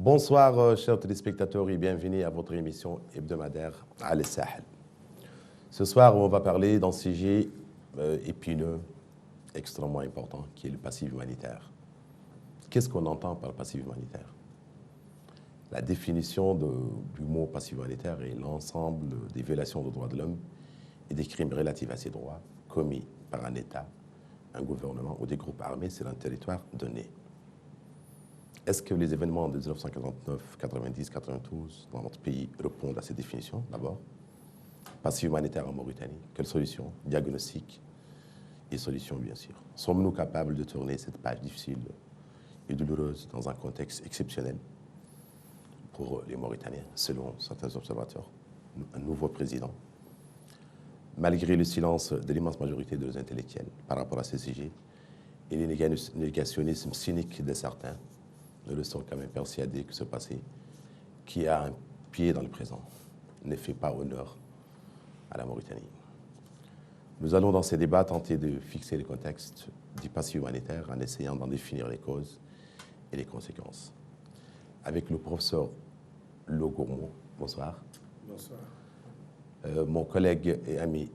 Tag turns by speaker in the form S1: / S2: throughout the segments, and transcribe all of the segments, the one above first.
S1: Bonsoir, chers téléspectateurs, et bienvenue à votre émission hebdomadaire Al Sahel. Ce soir, on va parler d'un sujet épineux, extrêmement important, qui est le passif humanitaire. Qu'est-ce qu'on entend par passif humanitaire? La définition du mot passif humanitaire est l'ensemble des violations des droits de l'homme et des crimes relatifs à ces droits commis par un État, un gouvernement ou des groupes armés sur un territoire donné. Est-ce que les événements de 1949, 90, 92 dans notre pays répondent à cette définition d'abord? Passif humanitaire en Mauritanie, quelles solutions? Diagnostic et solutions, bien sûr. Sommes-nous capables de tourner cette page difficile et douloureuse dans un contexte exceptionnel pour les Mauritaniens, selon certains observateurs? Un nouveau président, malgré le silence de l'immense majorité de nos intellectuels par rapport à ces sujets et le négationnisme cynique de certains, nous le sommes quand même persuadés que ce passé, qui a un pied dans le présent, ne fait pas honneur à la Mauritanie. Nous allons dans ces débats tenter de fixer le contexte du passé humanitaire en essayant d'en définir les causes et les conséquences. Avec le professeur Lo Gourmand, bonsoir.
S2: Bonsoir.
S1: Mon collègue et ami,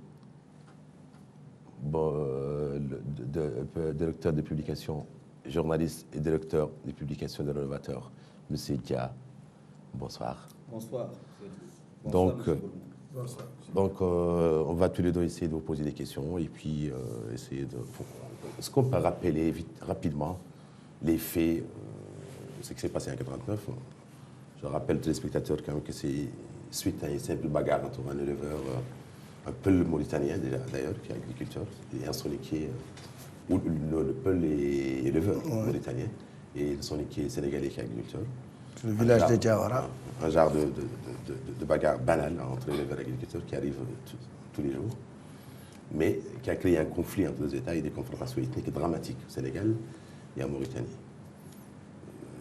S1: directeur de publication, journaliste et directeur des publications de l'Innovateur, M. Dia. Bonsoir.
S2: Bonsoir.
S1: Donc, on va tous les deux essayer de vous poser des questions et puis essayer de... Est-ce qu'on peut rappeler rapidement les faits, ce qui s'est passé en 1989? Je rappelle aux téléspectateurs quand même que c'est suite à une simple bagarre entre un éleveur, un Peul mauritanien d'ailleurs, qui est agriculteur, et un soniquier, où le Peul est éleveur mauritanien, et le soniquier sénégalais qui est agriculteur.
S2: Le village de Diawara.
S1: Un genre de bagarre banale entre éleveurs et agriculteurs qui arrive tous les jours, mais qui a créé un conflit entre deux États et des confrontations ethniques dramatiques au Sénégal et en Mauritanie.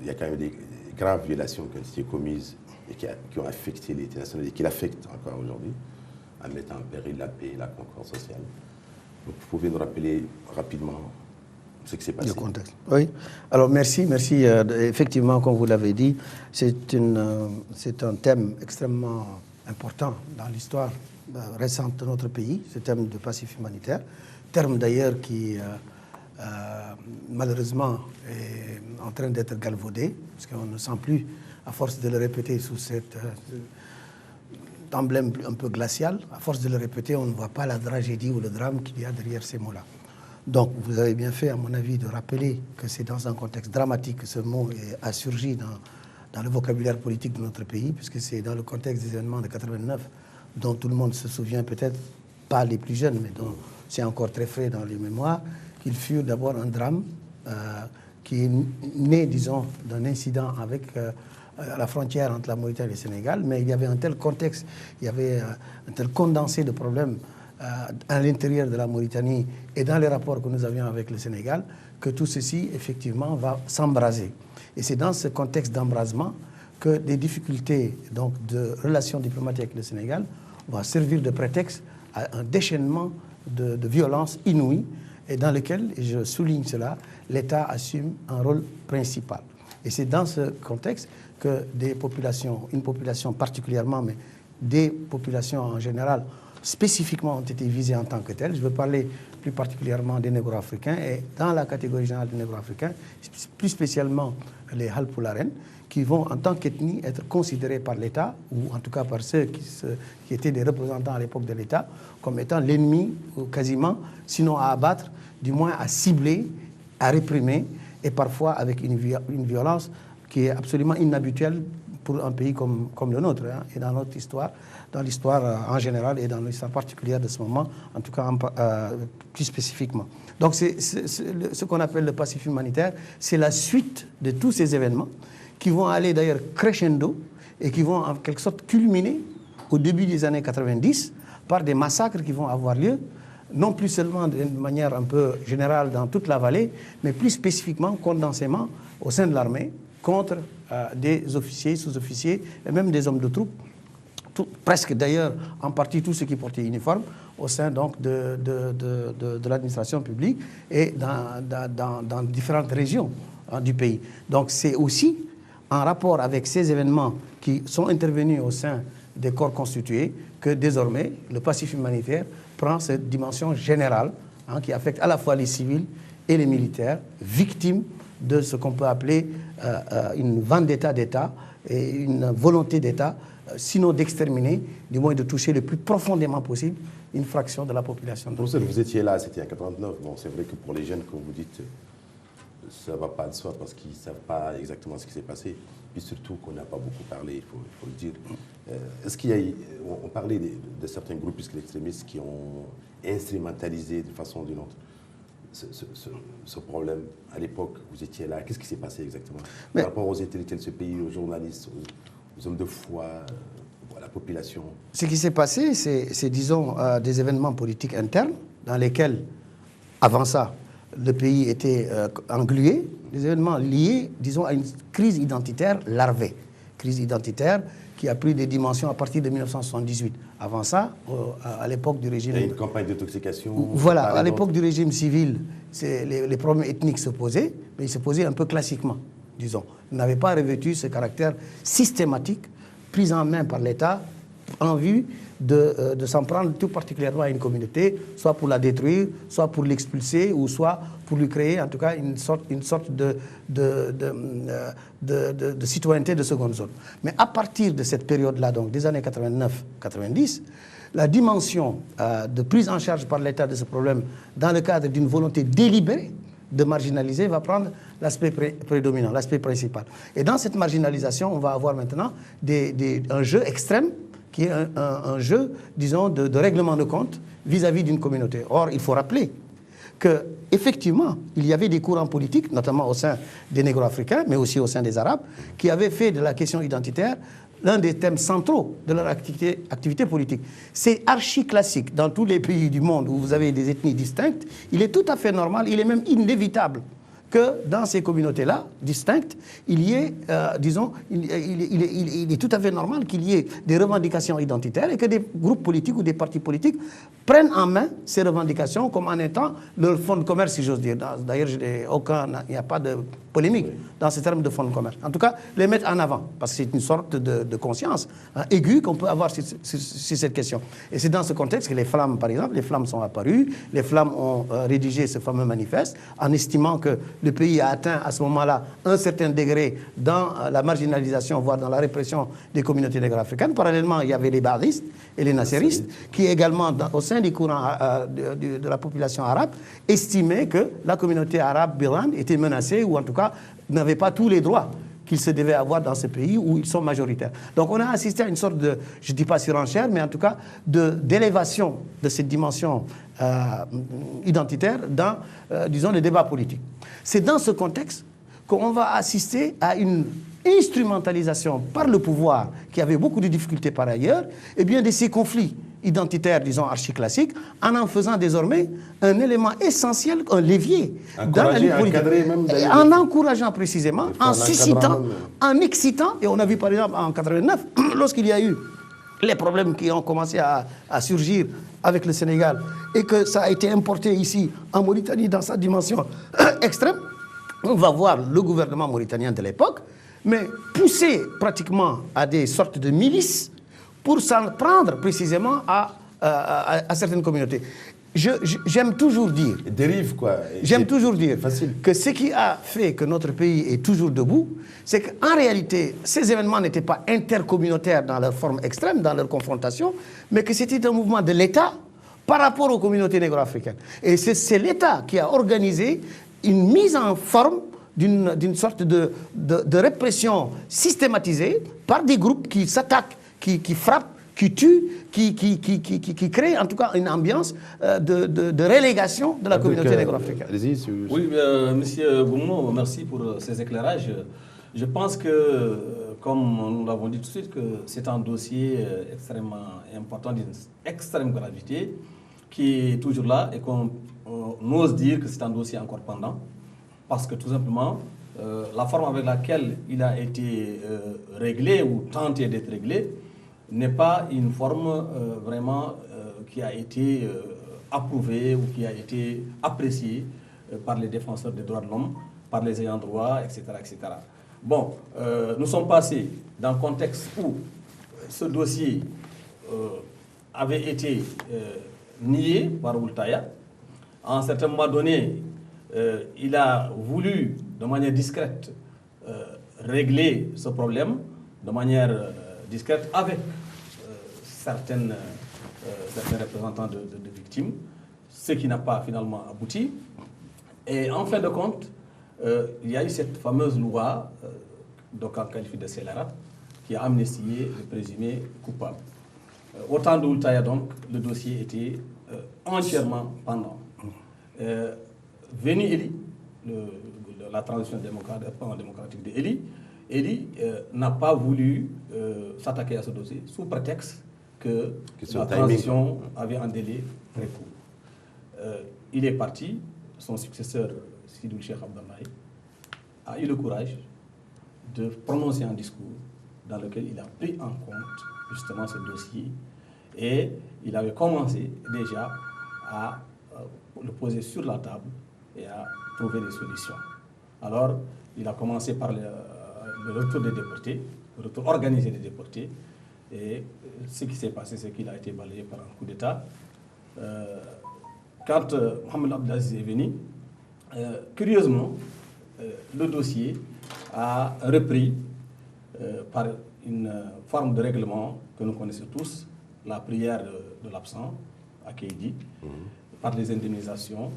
S1: Il y a quand même des graves violations qui ont été commises et qui ont affecté l'État national et qui l'affectent encore aujourd'hui, en mettant en péril la paix et la concorde sociale. Donc, vous pouvez nous rappeler rapidement ce qui s'est passé.
S2: Le contexte. Oui. Alors, merci. Effectivement, comme vous l'avez dit, c'est un thème extrêmement important dans l'histoire récente de notre pays, ce thème de passif humanitaire. Terme d'ailleurs qui, malheureusement, est en train d'être galvaudé, parce qu'on ne sent plus, à force de le répéter sous cet emblème un peu glacial, à force de le répéter, on ne voit pas la tragédie ou le drame qu'il y a derrière ces mots-là. Donc, vous avez bien fait, à mon avis, de rappeler que c'est dans un contexte dramatique que ce mot a surgi dans le vocabulaire politique de notre pays, puisque c'est dans le contexte des événements de 89, dont tout le monde se souvient peut-être, pas les plus jeunes, mais dont c'est encore très frais dans les mémoires, qu'il fut d'abord un drame qui est né, disons, d'un incident avec la frontière entre la Mauritanie et le Sénégal, mais il y avait un tel contexte, il y avait un tel condensé de problèmes à l'intérieur de la Mauritanie et dans les rapports que nous avions avec le Sénégal, que tout ceci, effectivement, va s'embraser. Et c'est dans ce contexte d'embrasement que des difficultés donc, de relations diplomatiques avec le Sénégal vont servir de prétexte à un déchaînement de violences inouïes et dans lequel, et je souligne cela, l'État assume un rôle principal. Et c'est dans ce contexte que des populations, une population particulièrement, mais des populations en général, spécifiquement ont été visées en tant que telles. Je veux parler plus particulièrement des négro-africains et dans la catégorie générale des négro-africains, plus spécialement les Halpularen, qui vont en tant qu'ethnie être considérés par l'État, ou en tout cas par ceux qui étaient des représentants à l'époque de l'État, comme étant l'ennemi, quasiment, sinon à abattre, du moins à cibler, à réprimer, et parfois avec une violence qui est absolument inhabituelle pour un pays comme le nôtre, hein, et dans notre histoire, dans l'histoire en général et dans l'histoire particulière de ce moment, en tout cas plus spécifiquement. Donc ce qu'on appelle le passif humanitaire, c'est la suite de tous ces événements qui vont aller d'ailleurs crescendo et qui vont en quelque sorte culminer au début des années 90 par des massacres qui vont avoir lieu, non plus seulement d'une manière un peu générale dans toute la vallée, mais plus spécifiquement, condensément, au sein de l'armée, contre des officiers, sous-officiers et même des hommes de troupes, presque d'ailleurs en partie tous ceux qui portaient uniforme, au sein donc de l'administration publique et dans différentes régions du pays. Donc c'est aussi en rapport avec ces événements qui sont intervenus au sein des corps constitués, que désormais le passif humanitaire prend cette dimension générale qui affecte à la fois les civils et les militaires, victimes de ce qu'on peut appeler une vendetta d'État et une volonté d'État, sinon d'exterminer, du moins de toucher le plus profondément possible une fraction de la population.
S1: Professeur, vous étiez là, c'était en 89. Bon, c'est vrai que pour les jeunes, comme vous dites, ça ne va pas de soi parce qu'ils ne savent pas exactement ce qui s'est passé. Puis surtout qu'on n'a pas beaucoup parlé, il faut le dire. Est-ce qu'il y a, on parlait de certains groupes extrémistes qui ont instrumentalisé de façon ou d'une autre ce problème. À l'époque, vous étiez là. Qu'est-ce qui s'est passé exactement par rapport aux intellectuels de ce pays, aux journalistes, aux hommes de foi, à la population?
S2: Ce qui s'est passé, c'est disons, des événements politiques internes dans lesquels, avant ça, le pays était englué, des événements liés, disons, à une crise identitaire larvée. Crise identitaire qui a pris des dimensions à partir de 1978. Avant ça, à l'époque du régime...
S1: Il y a une campagne d'intoxication.
S2: Voilà, à l'époque du régime civil, les problèmes ethniques se posaient, mais ils se posaient un peu classiquement, disons. Ils n'avaient pas revêtu ce caractère systématique, pris en main par l'État, en vue de s'en prendre tout particulièrement à une communauté, soit pour la détruire, soit pour l'expulser, ou soit pour lui créer en tout cas une sorte de citoyenneté de seconde zone. Mais à partir de cette période-là, donc des années 89-90, la dimension de prise en charge par l'État de ce problème dans le cadre d'une volonté délibérée de marginaliser va prendre l'aspect prédominant, l'aspect principal. Et dans cette marginalisation, on va avoir maintenant un jeu extrême qui est un jeu, disons, de règlement de compte vis-à-vis d'une communauté. Or, il faut rappeler qu'effectivement, il y avait des courants politiques, notamment au sein des négro-africains, mais aussi au sein des Arabes, qui avaient fait de la question identitaire l'un des thèmes centraux de leur activité politique. C'est archi-classique dans tous les pays du monde où vous avez des ethnies distinctes. Il est tout à fait normal, il est même inévitable que dans ces communautés-là, distinctes, il y ait, disons, il est tout à fait normal qu'il y ait des revendications identitaires et que des groupes politiques ou des partis politiques prennent en main ces revendications comme en étant leur fonds de commerce, si j'ose dire. D'ailleurs, il n'y a pas de polémique dans ces termes de fonds de commerce. En tout cas, les mettre en avant, parce que c'est une sorte de conscience aiguë qu'on peut avoir sur cette question. Et c'est dans ce contexte que les Flammes, par exemple, les Flammes sont apparues, les Flammes ont rédigé ce fameux manifeste en estimant que le pays a atteint à ce moment-là un certain degré dans la marginalisation, voire dans la répression des communautés négro-africaines. Parallèlement, il y avait les baadistes et les nasseristes qui également, au sein des courants de la population arabe, estimaient que la communauté arabe birmane était menacée ou en tout cas n'avait pas tous les droits qu'ils se devaient avoir dans ce pays où ils sont majoritaires. Donc on a assisté à une sorte de, je ne dis pas surenchère, mais en tout cas d'élévation de cette dimension identitaire dans, disons, le débat politique. C'est dans ce contexte qu'on va assister à une instrumentalisation par le pouvoir, qui avait beaucoup de difficultés par ailleurs, et bien de ces conflits identitaires, disons, archi-classiques, en faisant désormais un élément essentiel, un levier dans la lutte politique. En encourageant précisément, en suscitant, en excitant, et on a vu par exemple en 89, lorsqu'il y a eu les problèmes qui ont commencé à surgir avec le Sénégal, et que ça a été importé ici en Mauritanie dans sa dimension extrême, on va voir le gouvernement mauritanien de l'époque, mais pousser pratiquement à des sortes de milices pour s'en prendre précisément à certaines communautés. J'aime toujours dire...
S1: Dérive, quoi.
S2: J'aime toujours dire que ce qui a fait que notre pays est toujours debout, c'est qu'en réalité, ces événements n'étaient pas intercommunautaires dans leur forme extrême, dans leur confrontation, mais que c'était un mouvement de l'État par rapport aux communautés négro-africaines. Et c'est l'État qui a organisé une mise en forme d'une sorte de répression systématisée par des groupes qui s'attaquent, qui frappent, qui tuent, qui créent en tout cas une ambiance de relégation de la communauté négro-africaine.
S3: Oui, monsieur Goumno, merci pour ces éclairages. Je pense que, comme nous l'avons dit tout de suite, que c'est un dossier extrêmement important, d'une extrême gravité, qui est toujours là et qu'on ose dire que c'est un dossier encore pendant. Parce que tout simplement, la forme avec laquelle il a été réglé ou tenté d'être réglé n'est pas une forme vraiment qui a été approuvée ou qui a été appréciée par les défenseurs des droits de l'homme, par les ayants droit, etc., etc. Bon, nous sommes passés dans le contexte où ce dossier avait été nié par Oultaya. À un certain moment donné, il a voulu, de manière discrète, régler ce problème de manière discrète avec certains représentants de victimes, ce qui n'a pas finalement abouti. Et en fin de compte, il y a eu cette fameuse loi, donc en qualifié de scélérat, qui a amnistié le présumé coupable. Au temps d'Oultaya, donc, le dossier était entièrement pendant. Venu Eli, la transition démocratique de Eli n'a pas voulu s'attaquer à ce dossier sous prétexte que la transition avait un délai très court. Il est parti, son successeur, Sidoul Cheikh Abdallahi, a eu le courage de prononcer un discours dans lequel il a pris en compte justement ce dossier et il avait commencé déjà à le poser sur la table et à trouver des solutions. Alors, il a commencé par le retour des déportés, le retour organisé des déportés, et ce qui s'est passé, c'est qu'il a été balayé par un coup d'État. Quand Mohamed Abdelaziz est venu, curieusement, le dossier a repris par une forme de règlement que nous connaissons tous, la prière de l'absent à Keïdi, par les indemnisations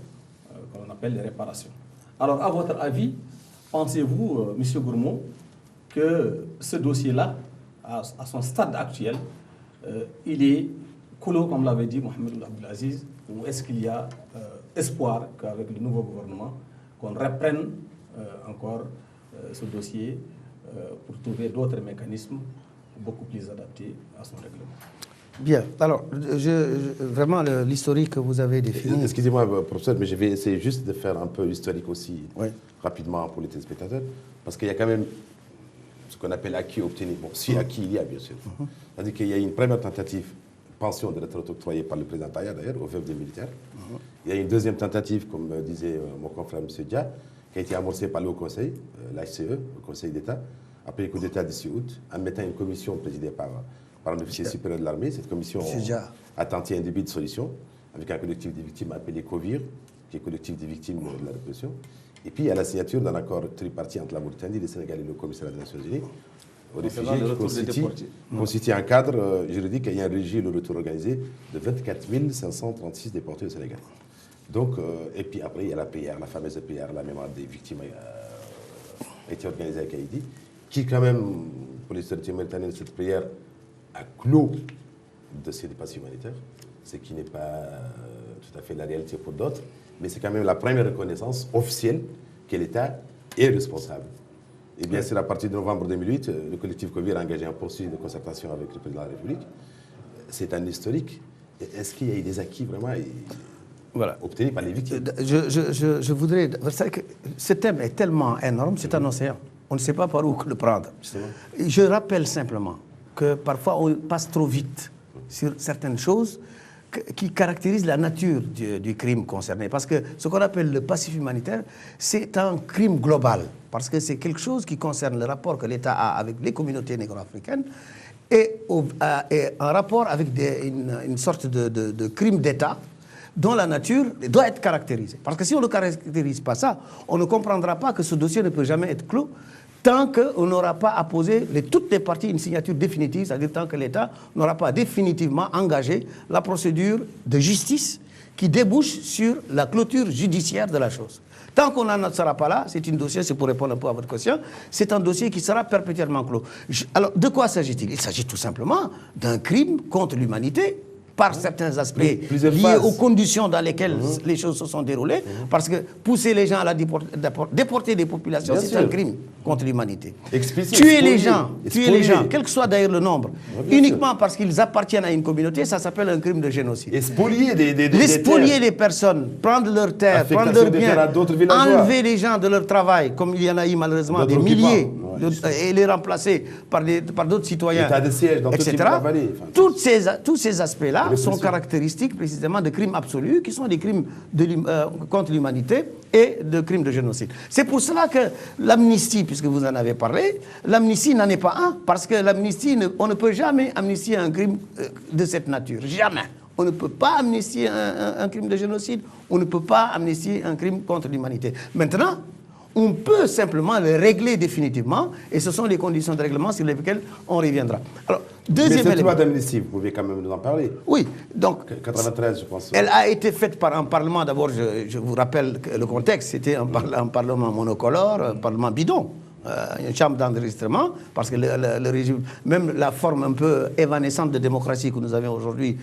S3: que l'on appelle les réparations. Alors, à votre avis, pensez-vous, M. Gourmont, que ce dossier-là, à son stade actuel, il est clos, comme l'avait dit Mohamed Abdelaziz, ou est-ce qu'il y a espoir qu'avec le nouveau gouvernement, qu'on reprenne encore ce dossier pour trouver d'autres mécanismes beaucoup plus adaptés à son règlement?
S2: Bien. Alors, vraiment, l'historique que vous avez défini...
S1: Excusez-moi, professeur, mais je vais essayer juste de faire un peu l'historique aussi, rapidement pour les téléspectateurs, parce qu'il y a quand même ce qu'on appelle acquis obtenu. Bon, si acquis il y a, bien sûr. C'est-à-dire qu'il y a une première tentative, pension de retraite octroyée par le président Taïa, d'ailleurs, aux veuves des militaires. Il y a une deuxième tentative, comme disait mon confrère M. Dia, qui a été amorcée par le Haut Conseil, l'HCE, le Conseil d'État, après le coup d'État du 6 août, en mettant une commission présidée par un officier supérieur de l'armée. Cette commission a tenté un début de solution avec un collectif des victimes appelé COVIR, qui est collectif des victimes de la répression. Et puis il y a la signature d'un accord tripartite entre la Mauritanie, le Sénégal et le commissariat des Nations Unies aux réfugiés qui constitue un cadre juridique ayant régi le retour organisé de 24 536 déportés au Sénégal. Donc, et puis après, il y a la PR, la fameuse PR, la mémoire des victimes a été organisée à Kaïdi, qui quand même, pour les autorités mauritaniennes, cette prière a clos le dossier de passe humanitaire, ce qui n'est pas tout à fait la réalité pour d'autres, mais c'est quand même la première reconnaissance officielle que l'État est responsable. Et bien sûr, à partir de novembre 2008, le collectif COVIR a engagé un processus de concertation avec le président de la République. C'est un historique. Est-ce qu'il y a eu des acquis vraiment obtenus par les victimes?
S2: Je voudrais... Vous savez que ce thème est tellement énorme, c'est un océan. On ne sait pas par où le prendre. Je rappelle simplement que parfois on passe trop vite sur certaines choses qui caractérisent la nature du crime concerné. Parce que ce qu'on appelle le passif humanitaire, c'est un crime global. Parce que c'est quelque chose qui concerne le rapport que l'État a avec les communautés négro-africaines et un rapport avec une sorte de crime d'État dont la nature doit être caractérisée. Parce que si on ne caractérise pas ça, on ne comprendra pas que ce dossier ne peut jamais être clos tant qu'on n'aura pas apposé toutes les parties une signature définitive, c'est-à-dire tant que l'État n'aura pas définitivement engagé la procédure de justice qui débouche sur la clôture judiciaire de la chose. Tant qu'on n'en sera pas là, c'est un dossier, c'est pour répondre un peu à votre question, c'est un dossier qui sera perpétuellement clos. Alors, de quoi s'agit-il? Il s'agit tout simplement d'un crime contre l'humanité, par certains aspects liés aux conditions dans lesquelles les choses se sont déroulées, parce que pousser les gens à déporter des populations, c'est un crime contre l'humanité. Tuer les gens, quel que soit d'ailleurs le nombre, uniquement parce qu'ils appartiennent à une communauté, ça s'appelle un crime de génocide.
S1: Et spolier
S2: des personnes, prendre leurs terres, prendre leurs biens, enlever les gens de leur travail, comme il y en a eu malheureusement des milliers et les remplacer par d'autres citoyens,
S1: l'état de siège dans
S2: etc.
S1: toute la vallée.
S2: Tous ces aspects-là sont caractéristiques précisément de crimes absolus, qui sont des crimes contre l'humanité et de crimes de génocide. C'est pour cela que l'amnistie, puisque vous en avez parlé, l'amnistie n'en est pas un, parce que l'amnistie, on ne peut jamais amnistier un crime de cette nature. Jamais. On ne peut pas amnistier un crime de génocide, on ne peut pas amnistier un crime contre l'humanité. Maintenant, on peut simplement le régler définitivement, et ce sont les conditions de règlement sur lesquelles on reviendra. Alors, deuxième
S1: mais cette
S2: élément.
S1: loi d'amnistie, vous pouvez quand même nous en parler.
S2: Oui, donc
S1: 93, je pense.
S2: elle a été faite par un parlement, d'abord, je vous rappelle que le contexte, c'était un parlement monocolore, un parlement bidon. Une chambre d'enregistrement, parce que le régime, même la forme un peu évanescente de démocratie que nous avions aujourd'hui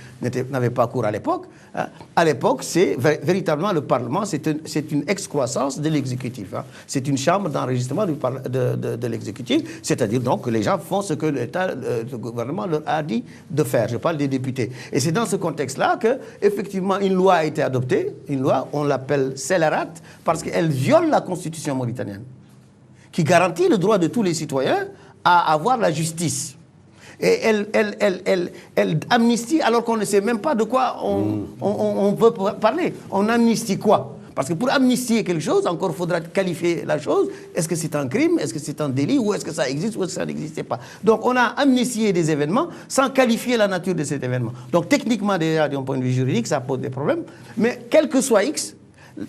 S2: n'avait pas cours à l'époque. Hein. À l'époque, c'est véritablement le Parlement, c'est une excroissance de l'exécutif. Hein. C'est une chambre d'enregistrement de l'exécutif, c'est-à-dire donc que les gens font ce que le gouvernement leur a dit de faire. Je parle des députés. Et c'est dans ce contexte-là que, effectivement, une loi a été adoptée, une loi, on l'appelle scélérate, parce qu'elle viole la constitution mauritanienne, qui garantit le droit de tous les citoyens à avoir la justice. Et elle amnistie alors qu'on ne sait même pas de quoi on veut parler. On amnistie quoi? Parce que pour amnistier quelque chose, encore faudra qualifier la chose. Est-ce que c'est un crime? Est-ce que c'est un délit? Ou est-ce que ça existe? Ou est-ce que ça n'existait pas? Donc on a amnistié des événements sans qualifier la nature de cet événement. Donc techniquement, déjà, d'un point de vue juridique, ça pose des problèmes. Mais quel que soit X,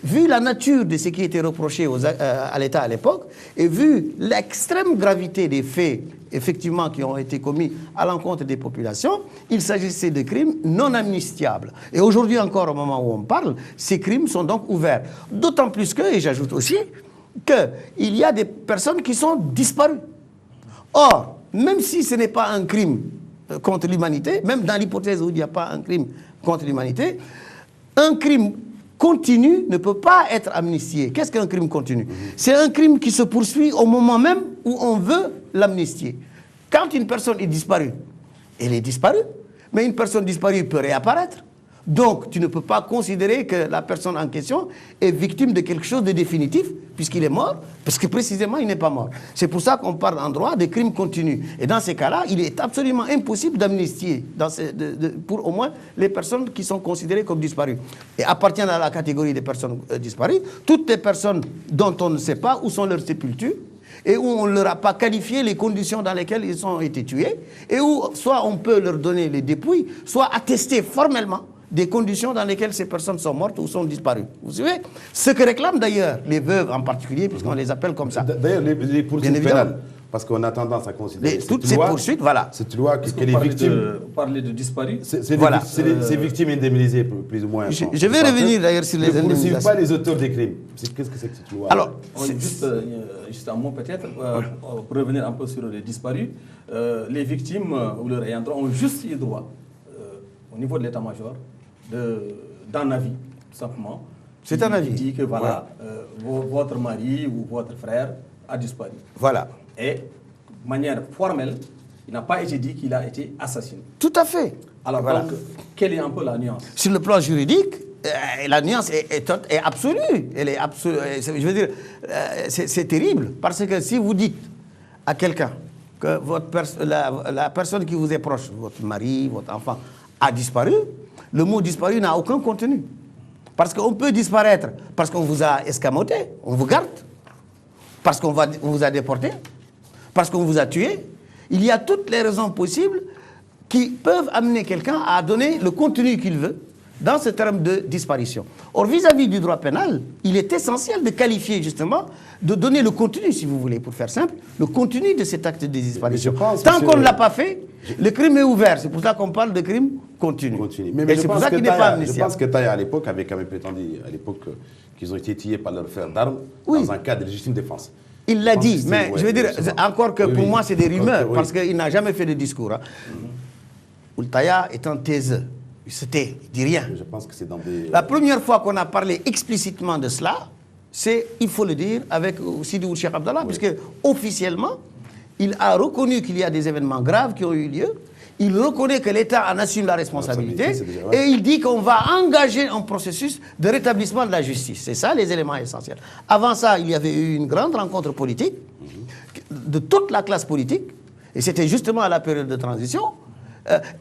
S2: vu la nature de ce qui était reproché à l'État à l'époque, et vu l'extrême gravité des faits, effectivement, qui ont été commis à l'encontre des populations, il s'agissait de crimes non amnistiables. Et aujourd'hui encore, au moment où on parle, ces crimes sont donc ouverts. D'autant plus que, et j'ajoute aussi, qu'il y a des personnes qui sont disparues. Or, même si ce n'est pas un crime contre l'humanité, même dans l'hypothèse où il n'y a pas un crime contre l'humanité, un crime continu ne peut pas être amnistié. Qu'est-ce qu'un crime continu? C'est un crime qui se poursuit au moment même où on veut l'amnistier. Quand une personne est disparue, elle est disparue, mais une personne disparue peut réapparaître. Donc, tu ne peux pas considérer que la personne en question est victime de quelque chose de définitif, puisqu'il est mort, parce que précisément, il n'est pas mort. C'est pour ça qu'on parle en droit de crimes continus. Et dans ces cas-là, il est absolument impossible d'amnistier pour au moins les personnes qui sont considérées comme disparues. Et appartiennent à la catégorie des personnes disparues, toutes les personnes dont on ne sait pas où sont leurs sépultures, et où on ne leur a pas qualifié les conditions dans lesquelles ils ont été tués, et où soit on peut leur donner les dépouilles, soit attester formellement des conditions dans lesquelles ces personnes sont mortes ou sont disparues. Vous savez, ce que réclament d'ailleurs les veuves en particulier, puisqu'on les appelle comme ça.
S1: D'ailleurs, les poursuites pénales, parce qu'on a tendance à considérer
S2: toutes ces poursuites, voilà.
S1: Cette loi que les victimes...
S3: Parler de disparus.
S1: Voilà. C'est victimes indemnisées, plus ou moins.
S2: Je vais revenir d'ailleurs sur les indemnisations.
S1: Vous ne suivez pas les auteurs des crimes. Qu'est-ce que c'est que cette loi?
S2: Alors,
S3: juste un mot peut-être, pour revenir un peu sur les disparus, les victimes ou leurs ayants droit ont juste eu droit, au niveau de l'état-major, d'un avis, tout simplement.
S2: C'est un avis.
S3: Qui dit que voilà, votre mari ou votre frère a disparu.
S2: Voilà.
S3: Et de manière formelle, il n'a pas été dit qu'il a été assassiné.
S2: Tout à fait.
S3: Alors,
S2: voilà.
S3: donc, quelle est un peu la nuance?
S2: Sur le plan juridique, la nuance est absolue. Elle est absolue. Je veux dire, c'est terrible. Parce que si vous dites à quelqu'un que la personne qui vous est proche, votre mari, votre enfant, a disparu, le mot disparu n'a aucun contenu. Parce qu'on peut disparaître parce qu'on vous a escamoté, on vous garde, parce qu'on vous a déporté, parce qu'on vous a tué. Il y a toutes les raisons possibles qui peuvent amener quelqu'un à donner le contenu qu'il veut dans ce terme de disparition. Or, vis-à-vis du droit pénal, il est essentiel de qualifier justement, de donner le contenu, si vous voulez, pour faire simple, le contenu de cet acte de disparition. Tant qu'on ne l'a pas fait, le crime est ouvert. C'est pour ça qu'on parle de crime continu.
S1: Mais
S2: c'est pour ça qu'il n'est pas amnistiable.
S1: Je pense que Taya, à l'époque, avait quand même prétendu qu'ils ont été tués par leur frère d'armes dans un cas de légitime défense.
S2: Il l'a dit, mais je veux dire, encore que pour moi, c'est des rumeurs, parce qu'il n'a jamais fait de discours. Hein. Oultaya est un taiseux. C'était, il dit rien.
S1: Je pense que c'est dans des...
S2: La première fois qu'on a parlé explicitement de cela, c'est, il faut le dire, avec Sidi Ould Cheikh Abdallah, puisque officiellement, il a reconnu qu'il y a des événements graves qui ont eu lieu. il reconnaît que l'État en assume la responsabilité
S1: déjà, ouais.
S2: et il dit qu'on va engager un processus de rétablissement de la justice. C'est ça les éléments essentiels. Avant ça, il y avait eu une grande rencontre politique de toute la classe politique et c'était justement à la période de transition.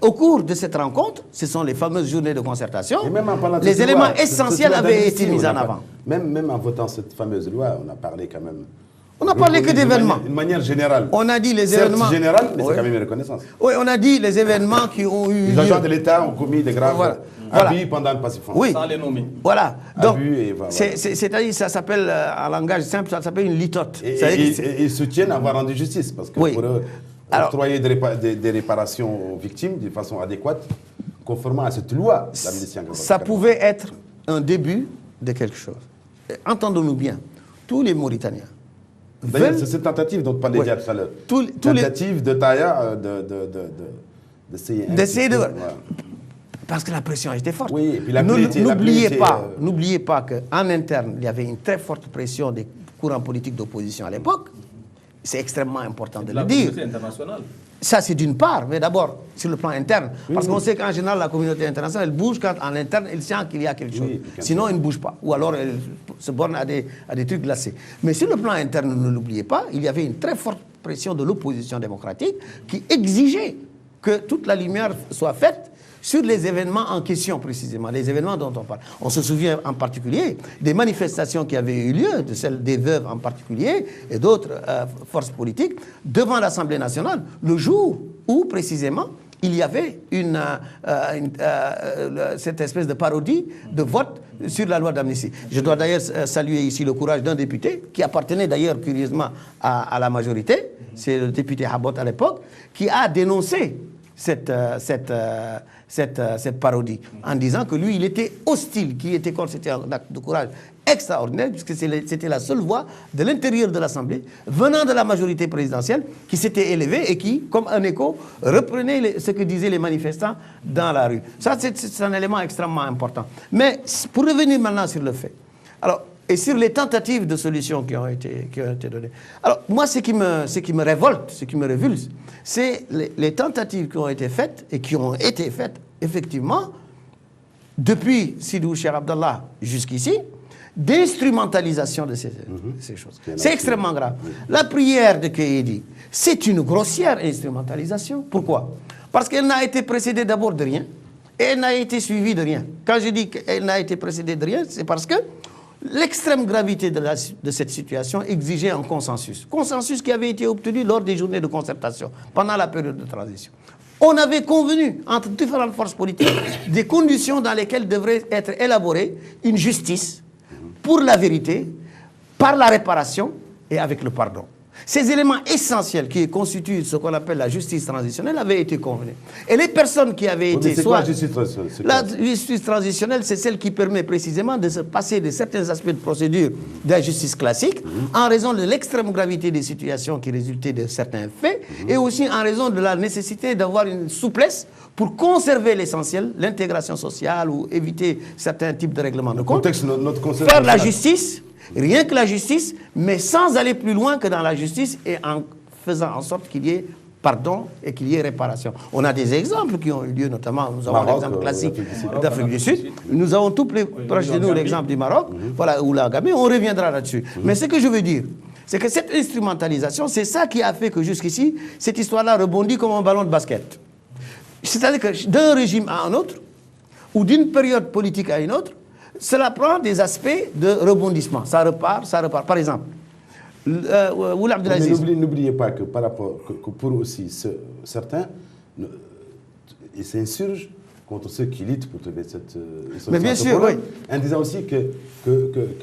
S2: Au cours de cette rencontre, ce sont les fameuses journées de concertation.
S1: Et même en parlant de
S2: les
S1: cette
S2: éléments
S1: loi,
S2: essentiels
S1: cette loi
S2: avaient été
S1: d'amnistie,
S2: mis en avant.
S1: Même en votant cette fameuse loi, on a parlé quand même.
S2: On n'a parlé que d'événements.
S1: D'une manière générale.
S2: On a dit les
S1: Certes
S2: événements.
S1: générale, mais
S2: Oui.
S1: c'est quand même une reconnaissance.
S2: Oui, on a dit les événements qui ont eu
S1: Les agents
S2: lieu.
S1: de l'État ont commis des graves abus pendant le passif.
S2: Oui.
S3: Sans les nommer.
S2: Voilà. Donc,
S1: Abus et voilà.
S2: c'est-à-dire, ça s'appelle, en langage simple, ça s'appelle une litote.
S1: Et
S2: C'est-à-dire que c'est-
S1: ils soutiennent avoir rendu justice parce que
S2: Oui.
S1: pour eux,
S2: Alors-
S1: octroyer des réparations aux victimes de façon adéquate, conformément à cette loi d'amnistie.
S2: ça pouvait être un début de quelque chose. Et entendons-nous bien, tous les Mauritaniens
S1: D'ailleurs,
S2: veulent-
S1: c'est cette tentative dont parlait
S2: Ouais.
S1: Diab tout à l'heure.
S2: Tous les-
S1: Tentative de Taya d'essayer
S2: d'essayer de...
S1: Voilà.
S2: Parce que la pression était forte.
S1: Oui, et puis la pluie était-
S2: N'oubliez pas qu'en interne, il y avait une très forte pression des courants politiques d'opposition à l'époque. C'est extrêmement important de
S3: La
S2: le dire.
S3: communauté internationale.
S2: Ça, c'est d'une part, mais d'abord sur le plan interne. Parce qu'on sait qu'en général, la communauté internationale, elle bouge quand en interne, elle sent qu'il y a quelque chose.
S1: Oui,
S2: Sinon, elle ne bouge pas. Ou alors, elle se borne à des trucs glacés. Mais sur le plan interne, ne l'oubliez pas, il y avait une très forte pression de l'opposition démocratique qui exigeait que toute la lumière soit faite sur les événements en question précisément, les événements dont on parle. On se souvient en particulier des manifestations qui avaient eu lieu, de celles des veuves en particulier, et d'autres forces politiques, devant l'Assemblée nationale, le jour où précisément il y avait cette espèce de parodie de vote sur la loi d'amnistie. Je dois d'ailleurs saluer ici le courage d'un député qui appartenait d'ailleurs curieusement à la majorité, c'est le député Habot à l'époque, qui a dénoncé cette parodie, en disant que lui, il était hostile, qu'il était contre, c'était un acte de courage extraordinaire, puisque c'était la seule voix de l'intérieur de l'Assemblée, venant de la majorité présidentielle, qui s'était élevée et qui, comme un écho, reprenait ce que disaient les manifestants dans la rue. Ça, c'est un élément extrêmement important. Mais pour revenir maintenant sur le fait, alors, et sur les tentatives de solutions qui ont été données. Alors, moi, ce qui me révolte, ce qui me révulse, c'est les tentatives qui ont été faites, et qui ont été faites, effectivement, depuis Sidou Cheikh Abdallah jusqu'ici, d'instrumentalisation de ces choses. C'est extrêmement grave. La prière de Keyedi, c'est une grossière instrumentalisation. Pourquoi? Parce qu'elle n'a été précédée d'abord de rien, et elle n'a été suivie de rien. Quand je dis qu'elle n'a été précédée de rien, c'est parce que l'extrême gravité de cette situation exigeait un consensus. Consensus qui avait été obtenu lors des journées de concertation, pendant la période de transition. On avait convenu, entre différentes forces politiques, des conditions dans lesquelles devrait être élaborée une justice pour la vérité, par la réparation et avec le pardon. Ces éléments essentiels qui constituent ce qu'on appelle la justice transitionnelle avaient été convenus. Et les personnes qui avaient été...
S1: C'est quoi la justice transitionnelle?
S2: La justice transitionnelle, c'est celle qui permet précisément de se passer de certains aspects de procédure de la justice classique en raison de l'extrême gravité des situations qui résultaient de certains faits et aussi en raison de la nécessité d'avoir une souplesse pour conserver l'essentiel, l'intégration sociale ou éviter certains types de règlements de compte. Faire la justice, rien que la justice, mais sans aller plus loin que dans la justice et en faisant en sorte qu'il y ait pardon et qu'il y ait réparation. On a des exemples qui ont eu lieu, notamment, nous avons l'exemple classique d'Afrique du Sud. Nous avons tout proche de nous l'exemple du Maroc, voilà, ou la Gambie, on reviendra là-dessus. Mais ce que je veux dire, c'est que cette instrumentalisation, c'est ça qui a fait que jusqu'ici, cette histoire-là rebondit comme un ballon de basket. C'est-à-dire que d'un régime à un autre, ou d'une période politique à une autre, cela prend des aspects de rebondissement. Ça repart, ça repart. Par exemple, Oula Abdelaziz.
S1: N'oubliez pas que par rapport, que pour aussi certains, ils s'insurgent contre ceux qui luttent pour trouver cette
S2: mais bien sûr, oui.
S1: En disant aussi que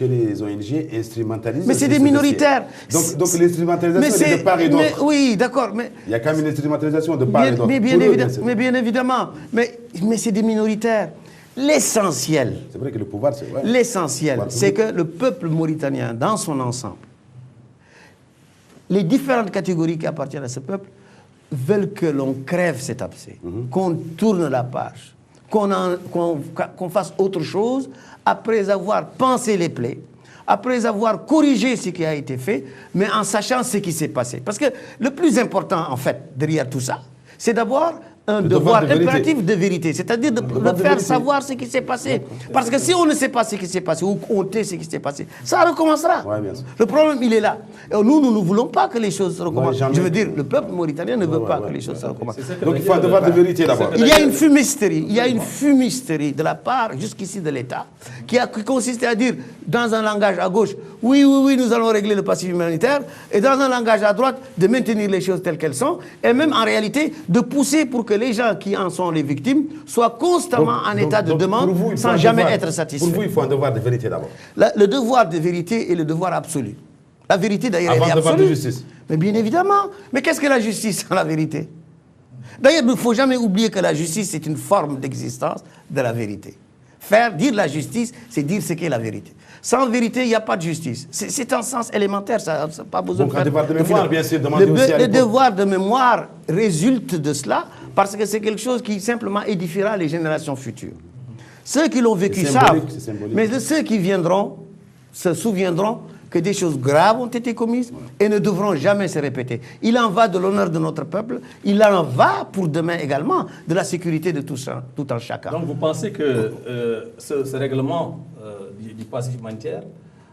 S1: les ONG instrumentalisent.
S2: Mais c'est des minoritaires.
S1: Donc l'instrumentalisation est de part et d'autre.
S2: Oui, d'accord.
S1: Il y a quand même une instrumentalisation de part et d'autre.
S2: Mais bien évidemment. Mais c'est des minoritaires. L'essentiel.
S1: C'est vrai que le pouvoir, c'est... Ouais.
S2: L'essentiel, c'est que le peuple mauritanien, dans son ensemble, les différentes catégories qui appartiennent à ce peuple, veulent que l'on crève cet abcès, qu'on tourne la page, qu'on fasse autre chose après avoir pensé les plaies, après avoir corrigé ce qui a été fait, mais en sachant ce qui s'est passé. Parce que le plus important, en fait, derrière tout ça, c'est d'abord un devoir impératif de vérité, c'est-à-dire de faire savoir ce qui s'est passé. Parce que si on ne sait pas ce qui s'est passé ou compter ce qui s'est passé, ça recommencera.
S1: Ouais,
S2: le problème, il est là. Et nous ne voulons pas que les choses se recommencent. Je veux dire, le peuple mauritanien ne veut pas que les choses se recommencent.
S1: Donc il faut un devoir de vérité d'abord.
S2: Il y a une fumisterie, de la part jusqu'ici de l'État qui consiste à dire dans un langage à gauche, oui, nous allons régler le passif humanitaire, et dans un langage à droite, de maintenir les choses telles qu'elles sont, et même en réalité, de pousser pour que les gens qui en sont les victimes soient constamment en état de demande sans jamais être satisfaits.
S1: Pour vous, il faut un devoir de vérité d'abord.
S2: Le devoir de vérité est le devoir absolu. La vérité d'ailleurs est absolue.
S1: Avant le devoir de justice.
S2: Mais bien évidemment. Mais qu'est-ce que la justice sans la vérité? D'ailleurs, il ne faut jamais oublier que la justice est une forme d'existence de la vérité. Dire la justice, c'est dire ce qu'est la vérité. Sans vérité, il n'y a pas de justice. C'est un sens élémentaire, ça n'a pas besoin de faire.
S1: Donc un devoir de mémoire, bien sûr, demandé aussi à
S2: le devoir de mémoire résulte de cela parce que c'est quelque chose qui simplement édifiera les générations futures. Ceux qui l'ont vécu savent, mais ceux qui viendront se souviendront que des choses graves ont été commises et ne devront jamais se répéter. Il en va de l'honneur de notre peuple, il en va pour demain également de la sécurité de tout un chacun.
S3: Donc vous pensez que ce règlement du passif humanitaire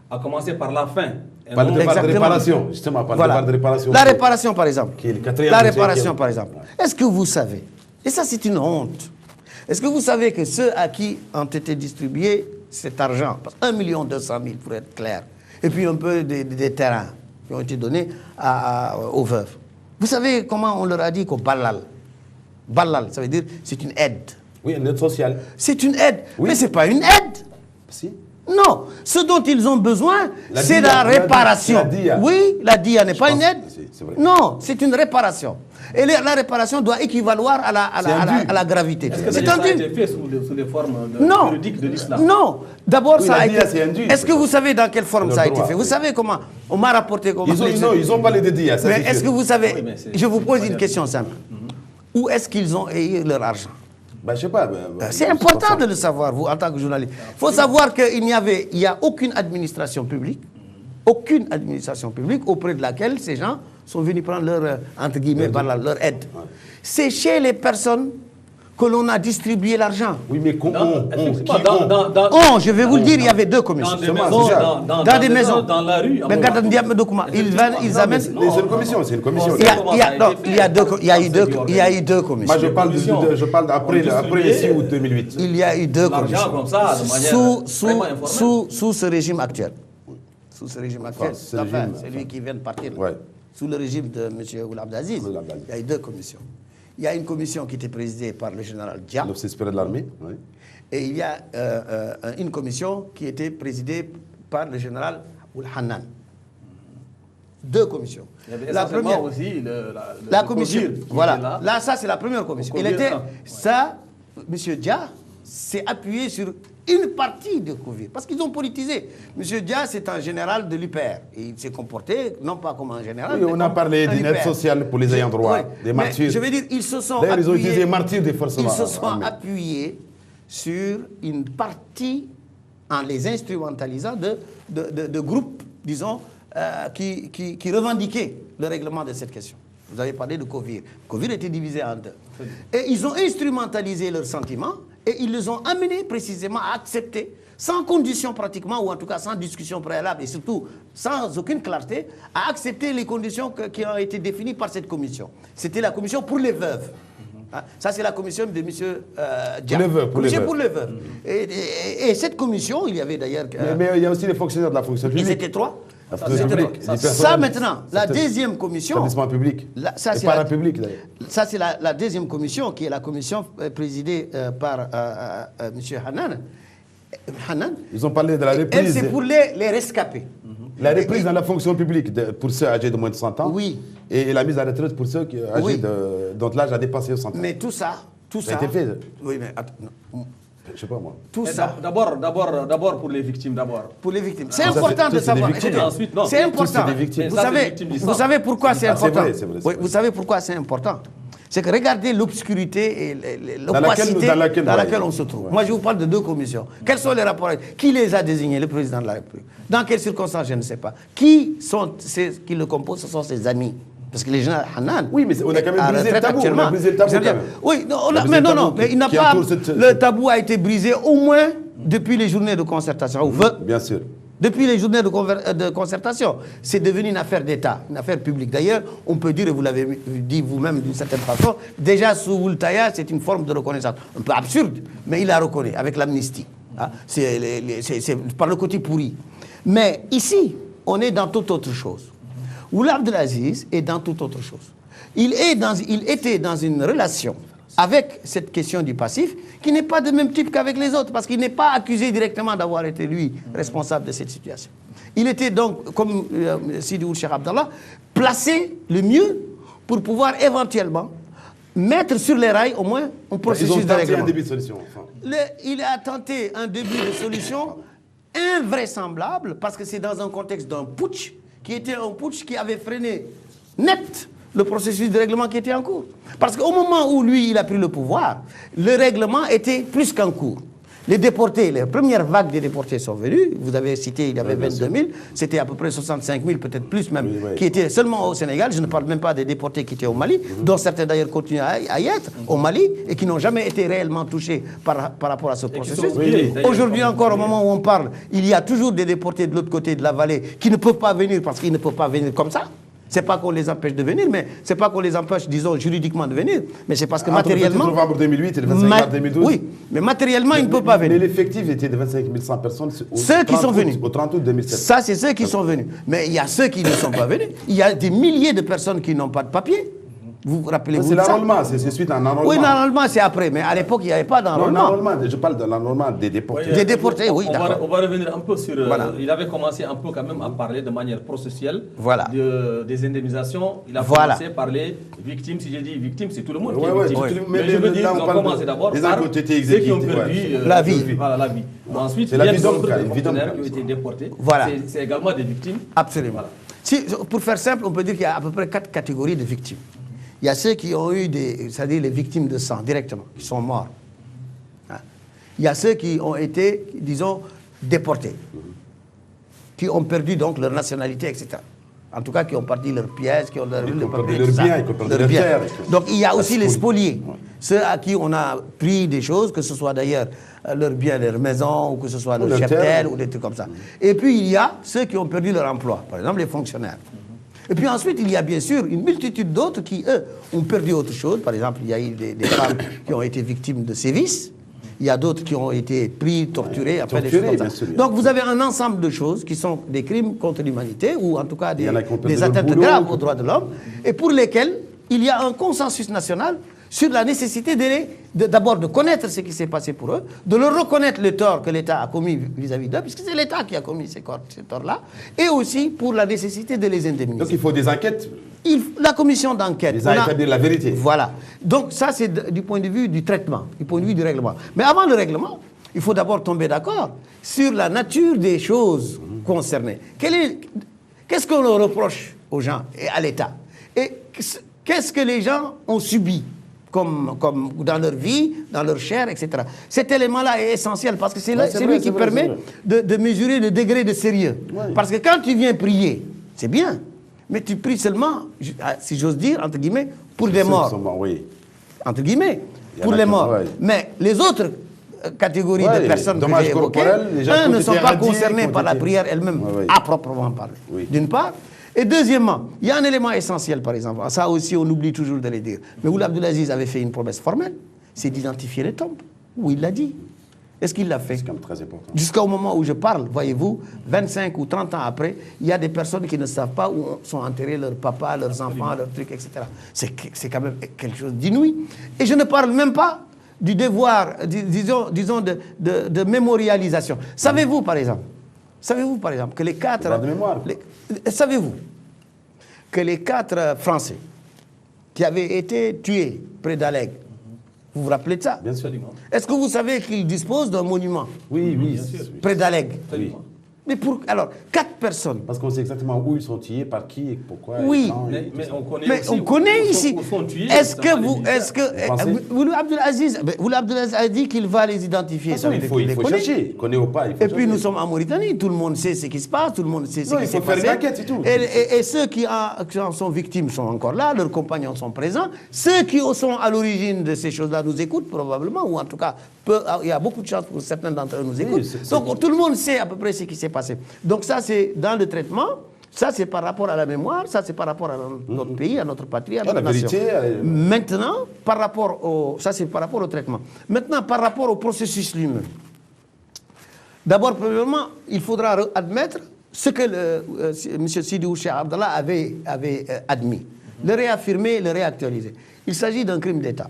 S3: a commencé par la fin?
S1: Par le devoir de réparation, justement, par le devoir de réparation.
S2: La réparation, par exemple.
S1: Qui est le quatrième.
S2: La réparation, par exemple. Est-ce que vous savez, et ça c'est une honte, est-ce que vous savez que ceux à qui ont été distribués cet argent, 1 200 000 pour être clair, et puis un peu des terrains qui ont été donnés aux veuves. Vous savez comment on leur a dit qu'au Balal? Balal, ça veut dire c'est une aide.
S1: Oui, une aide sociale.
S2: C'est une aide, oui. Mais ce n'est pas une aide.
S1: Si.
S2: Non, ce dont ils ont besoin, c'est la réparation.
S1: La dia.
S2: Oui, la dia n'est pas une aide.
S1: Vrai.
S2: Non, c'est une réparation. Et la réparation doit équivaloir à la gravité.
S3: C'est un dû. Ça a été fait sous les formes juridiques de l'islam.
S2: Non, d'abord
S1: oui,
S2: ça a été.
S1: Est-ce
S2: que vous savez dans quelle forme ça a été fait? Vous savez comment? On m'a rapporté comment.
S1: Ils ont parlé de dia.
S2: Mais est-ce que vous savez? Je vous pose une question simple. Où est-ce qu'ils ont eu leur argent?
S1: Ben, je sais pas.
S2: C'est important de le savoir, vous, en tant que journaliste. Il faut savoir qu'il n'y a aucune administration publique auprès de laquelle ces gens sont venus prendre leur, entre guillemets, leur aide. Ouais. C'est chez les personnes que l'on a distribué l'argent.
S1: Oui, mais
S2: je vais vous le dire, il y avait deux commissions.
S3: Dans des maisons, dans la rue.
S2: Ils amènent.
S1: C'est une commission.
S2: Il y a eu deux commissions.
S1: Moi, je parle d'après ici ou 2008.
S2: Il y a eu deux commissions.
S3: Comme ça, de manière
S2: sous ce régime actuel. Sous ce régime actuel. C'est lui qui vient de partir.
S1: Ouais.
S2: Sous le régime de M. Ould Abdel Aziz, il y a eu deux commissions. Il y a une commission qui était présidée par le général Dia.
S1: L'officier supérieur de l'armée. Oui.
S2: Et il y a une commission qui était présidée par le général Ould Hannan. Deux commissions.
S3: La première aussi,
S2: la commission. Voilà. Là, ça, c'est la première commission. M. Dia s'est appuyé sur une partie de Covid, parce qu'ils ont politisé. M. Dia, c'est un général de l'UPR. Il s'est comporté, non pas comme un général.
S1: Oui, on a parlé d'une aide sociale pour les ayants droit, des martyrs.
S2: Je veux dire, ils se sont
S1: ils ont utilisé martyrs des forces armées.
S2: Ils se sont appuyés sur une partie, en les instrumentalisant, de groupes, disons, qui revendiquaient le règlement de cette question. Vous avez parlé de Covid. Covid était divisé en deux. Et ils ont instrumentalisé leurs sentiments et ils les ont amenés précisément à accepter, sans condition pratiquement, ou en tout cas sans discussion préalable, et surtout sans aucune clarté, à accepter les conditions qui ont été définies par cette commission. C'était la commission pour les veuves. Ça, c'est la commission de M. Dia.
S1: Pour les veuves.
S2: Et cette commission, il y avait d'ailleurs...
S1: Mais il y a aussi les fonctionnaires de la fonction publique.
S2: Ils étaient trois. Ça maintenant, la deuxième commission...
S1: Établissement public. Et parapublic d'ailleurs.
S2: Ça, c'est la deuxième commission, qui est la commission présidée par M. Hannan.
S1: Ils ont parlé de la reprise.
S2: Elle, c'est pour les rescapés.
S1: La reprise dans la fonction publique pour ceux âgés de moins de 100 ans.
S2: Oui.
S1: Et la mise à la retraite pour ceux âgés dont l'âge a dépassé 100 ans.
S2: Mais tout ça...
S1: Ça a été fait.
S2: Oui, mais attends,
S1: je sais pas moi.
S2: Tout ça.
S3: D'abord pour les victimes, d'abord.
S2: Pour les victimes. C'est important de savoir. C'est important. Vous savez pourquoi c'est important. Oui, vous savez pourquoi c'est important. C'est que regardez l'obscurité et l'opacité dans laquelle on se trouve. Ouais. Moi, je vous parle de deux commissions. Quels sont les rapports? Qui les a désignés? Le président de la République. Dans quelles circonstances? Je ne sais pas. Qui le composent? Ce sont ses amis. Parce que les généraux Hanan...
S1: Oui, mais on a quand même brisé le tabou. On a brisé le tabou quand même.
S2: Oui, mais il n'a pas... Le tabou a été brisé au moins depuis les journées de concertation.
S1: Bien sûr.
S2: Depuis les journées de concertation, c'est devenu une affaire d'État, une affaire publique. D'ailleurs, on peut dire, et vous l'avez dit vous-même d'une certaine façon, déjà sous Oultaya, c'est une forme de reconnaissance. Un peu absurde, mais il la reconnaît avec l'amnistie. Hein? C'est par le côté pourri. Mais ici, on est dans toute autre chose. Ould Abdelaziz est dans toute autre chose. Il était dans une relation avec cette question du passif, qui n'est pas de même type qu'avec les autres, parce qu'il n'est pas accusé directement d'avoir été, lui, responsable de cette situation. Il était donc, comme Sidi Ould Cheikh Abdallah, placé le mieux pour pouvoir éventuellement mettre sur les rails, au moins, un processus de règlement.
S1: Un début de solution. Enfin.
S2: Il a tenté un début de solution invraisemblable, parce que c'est dans un contexte d'un putsch, qui était un putsch qui avait freiné net le processus de règlement qui était en cours. Parce qu'au moment où lui, il a pris le pouvoir, le règlement était plus qu'en cours. Les déportés, les premières vagues des déportés sont venues. Vous avez cité, il y avait 22 000. C'était à peu près 65 000, peut-être plus même, qui étaient seulement au Sénégal. Je ne parle même pas des déportés qui étaient au Mali, dont certains d'ailleurs continuent à y être au Mali et qui n'ont jamais été réellement touchés par rapport à ce processus. Aujourd'hui encore, au moment où on parle, il y a toujours des déportés de l'autre côté de la vallée qui ne peuvent pas venir parce qu'ils ne peuvent pas venir comme ça. C'est pas qu'on les empêche de venir, mais c'est pas qu'on les empêche, disons, juridiquement de venir, mais c'est parce que matériellement...
S1: Le 30 novembre 2008 et le 25 mars 2012.
S2: Oui, mais matériellement, ils ne peuvent pas venir.
S1: Mais l'effectif était de 25 100 personnes
S2: ceux qui sont venus.
S1: Au 30 août 2007.
S2: Ça, c'est ceux qui sont venus. Mais il y a ceux qui ne sont pas venus. Il y a des milliers de personnes qui n'ont pas de papier. Vous vous rappelez-vous
S1: de ça?
S2: C'est
S1: l'enrôlement, c'est suite à un enrôlement.
S2: Oui, l'enrôlement, c'est après. Mais à l'époque, il n'y avait pas d'enrôlement.
S1: Non, je parle de l'enrôlement des déportés.
S2: Des déportés, oui, d'accord.
S3: On va revenir un peu sur...
S2: Voilà.
S3: Il avait commencé un peu quand même à parler de manière processuelle des indemnisations. Il a commencé par les victimes. Si j'ai dit victimes, c'est tout le monde qui est victime. Mais je veux dire qu'ils ont commencé d'abord par ceux qui ont perdu
S2: la vie.
S3: Voilà, la vie. Ensuite, il y a d'autres fonctionnaires qui ont été déportés.
S2: Voilà.
S3: C'est également des victimes.
S2: Absolument. Si, pour faire simple, on peut dire qu'il y a à peu près 4 catégories de victimes. Il y a ceux qui ont eu c'est-à-dire les victimes de sang directement, qui sont morts. Il y a ceux qui ont été, disons, déportés, qui ont perdu donc leur nationalité, etc. En tout cas, qui ont perdu leurs pièces, qui ont perdu leurs biens. Donc il y a aussi les spoliés, ceux à qui on a pris des choses, que ce soit d'ailleurs leurs biens, leurs maisons, ou que ce soit leur cheptel, ou des trucs comme ça. Et puis il y a ceux qui ont perdu leur emploi, par exemple les fonctionnaires. Et puis ensuite, il y a bien sûr une multitude d'autres qui, eux, ont perdu autre chose. Par exemple, il y a eu des femmes qui ont été victimes de sévices. Il y a d'autres qui ont été pris, torturés, enfin des choses comme ça. Donc vous avez un ensemble de choses qui sont des crimes contre l'humanité, ou en tout cas des atteintes graves aux droits de l'homme, et pour lesquels il y a un consensus national sur la nécessité d'abord de connaître ce qui s'est passé pour eux, de leur reconnaître le tort que l'État a commis vis-à-vis d'eux, puisque c'est l'État qui a commis ces torts-là, et aussi pour la nécessité de les indemniser.
S1: Donc il faut des enquêtes.
S2: La commission d'enquête.
S1: Ils ont établi la vérité.
S2: Voilà. Donc ça, c'est du point de vue du traitement, du point de vue du règlement. Mais avant le règlement, il faut d'abord tomber d'accord sur la nature des choses concernées. Qu'est-ce qu'on leur reproche aux gens et à l'État? Et qu'est-ce que les gens ont subi comme dans leur vie, dans leur chair, etc. Cet élément-là est essentiel parce que c'est lui qui permet de mesurer le degré de sérieux. Ouais. Parce que quand tu viens prier, c'est bien, mais tu pries seulement, si j'ose dire, entre guillemets, pour des morts. Entre guillemets, pour les morts. Ouais. Mais les autres catégories de personnes que j'ai évoquées, ne sont pas concernés par la prière elle-même, à proprement parler. Oui. D'une part. Et deuxièmement, il y a un élément essentiel, par exemple. Ça aussi, on oublie toujours de le dire. Mais Ould Abdelaziz avait fait une promesse formelle, c'est d'identifier les tombes. Où il l'a dit. Est-ce qu'il l'a fait?
S1: C'est quand même très important.
S2: Jusqu'au moment où je parle, voyez-vous, 25 ou 30 ans après, il y a des personnes qui ne savent pas où sont enterrés leurs papas, leurs enfants, leurs trucs, etc. C'est quand même quelque chose d'inouï. Et je ne parle même pas du devoir, disons de mémorialisation. Savez-vous, par exemple, que les 4... Savez-vous que les 4 Français qui avaient été tués près d'Alleg, vous vous rappelez de ça?
S1: Bien sûr.
S2: Est-ce que vous savez qu'ils disposent d'un monument?
S1: Oui,
S2: près d'Alleg.
S1: Oui.
S2: Mais alors, 4 personnes.
S1: Parce qu'on sait exactement où ils sont tués, par qui et pourquoi.
S2: Oui,
S1: et quand,
S3: mais on connaît,
S2: mais
S3: aussi
S2: on connaît ici.
S3: Où sont tués,
S2: Est-ce que
S1: pensez?
S2: Ould Abdelaziz a dit qu'il va les identifier.
S1: De toute façon, il faut chercher, connaît ou pas. Il faut
S2: et puis nous sommes en Mauritanie, tout le monde sait ce qui se passe, tout le monde sait ce qui se passe.
S1: Il faut faire une enquête, c'est tout.
S2: Et ceux qui en sont victimes sont encore là, leurs compagnons sont présents. Ceux qui sont à l'origine de ces choses-là nous écoutent probablement, ou en tout cas, il y a beaucoup de chances pour certains d'entre eux nous écoutent. Donc tout le monde sait à peu près ce qui s'est passé. Donc ça, c'est dans le traitement. Ça, c'est par rapport à la mémoire, ça, c'est par rapport à notre pays, à notre patrie, à notre nation. Maintenant, par rapport au... Ça, c'est par rapport au traitement. Maintenant, par rapport au processus lui-même. D'abord, premièrement, il faudra admettre ce que M. Sidi Cheikh Abdallah avait admis. Le réaffirmer, le réactualiser. Il s'agit d'un crime d'État.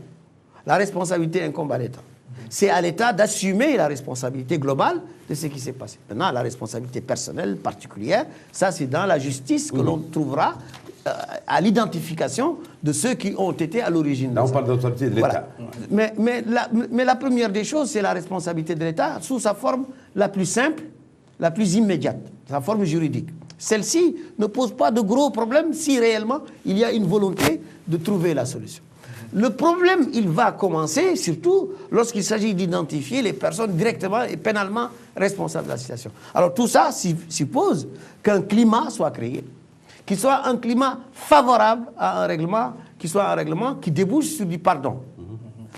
S2: La responsabilité incombe à l'État. C'est à l'État d'assumer la responsabilité globale de ce qui s'est passé. Maintenant, la responsabilité personnelle, particulière, ça c'est dans la justice que l'on trouvera à l'identification de ceux qui ont été à l'origine de ça.
S1: Là, on parle d'autorité de l'État.
S2: Voilà. Mais la première des choses, c'est la responsabilité de l'État sous sa forme la plus simple, la plus immédiate, sa forme juridique. Celle-ci ne pose pas de gros problèmes si réellement il y a une volonté de trouver la solution. Le problème, il va commencer surtout lorsqu'il s'agit d'identifier les personnes directement et pénalement responsables de la situation. Alors tout ça suppose qu'un climat soit créé, qu'il soit un climat favorable à un règlement, qui soit un règlement qui débouche sur du pardon.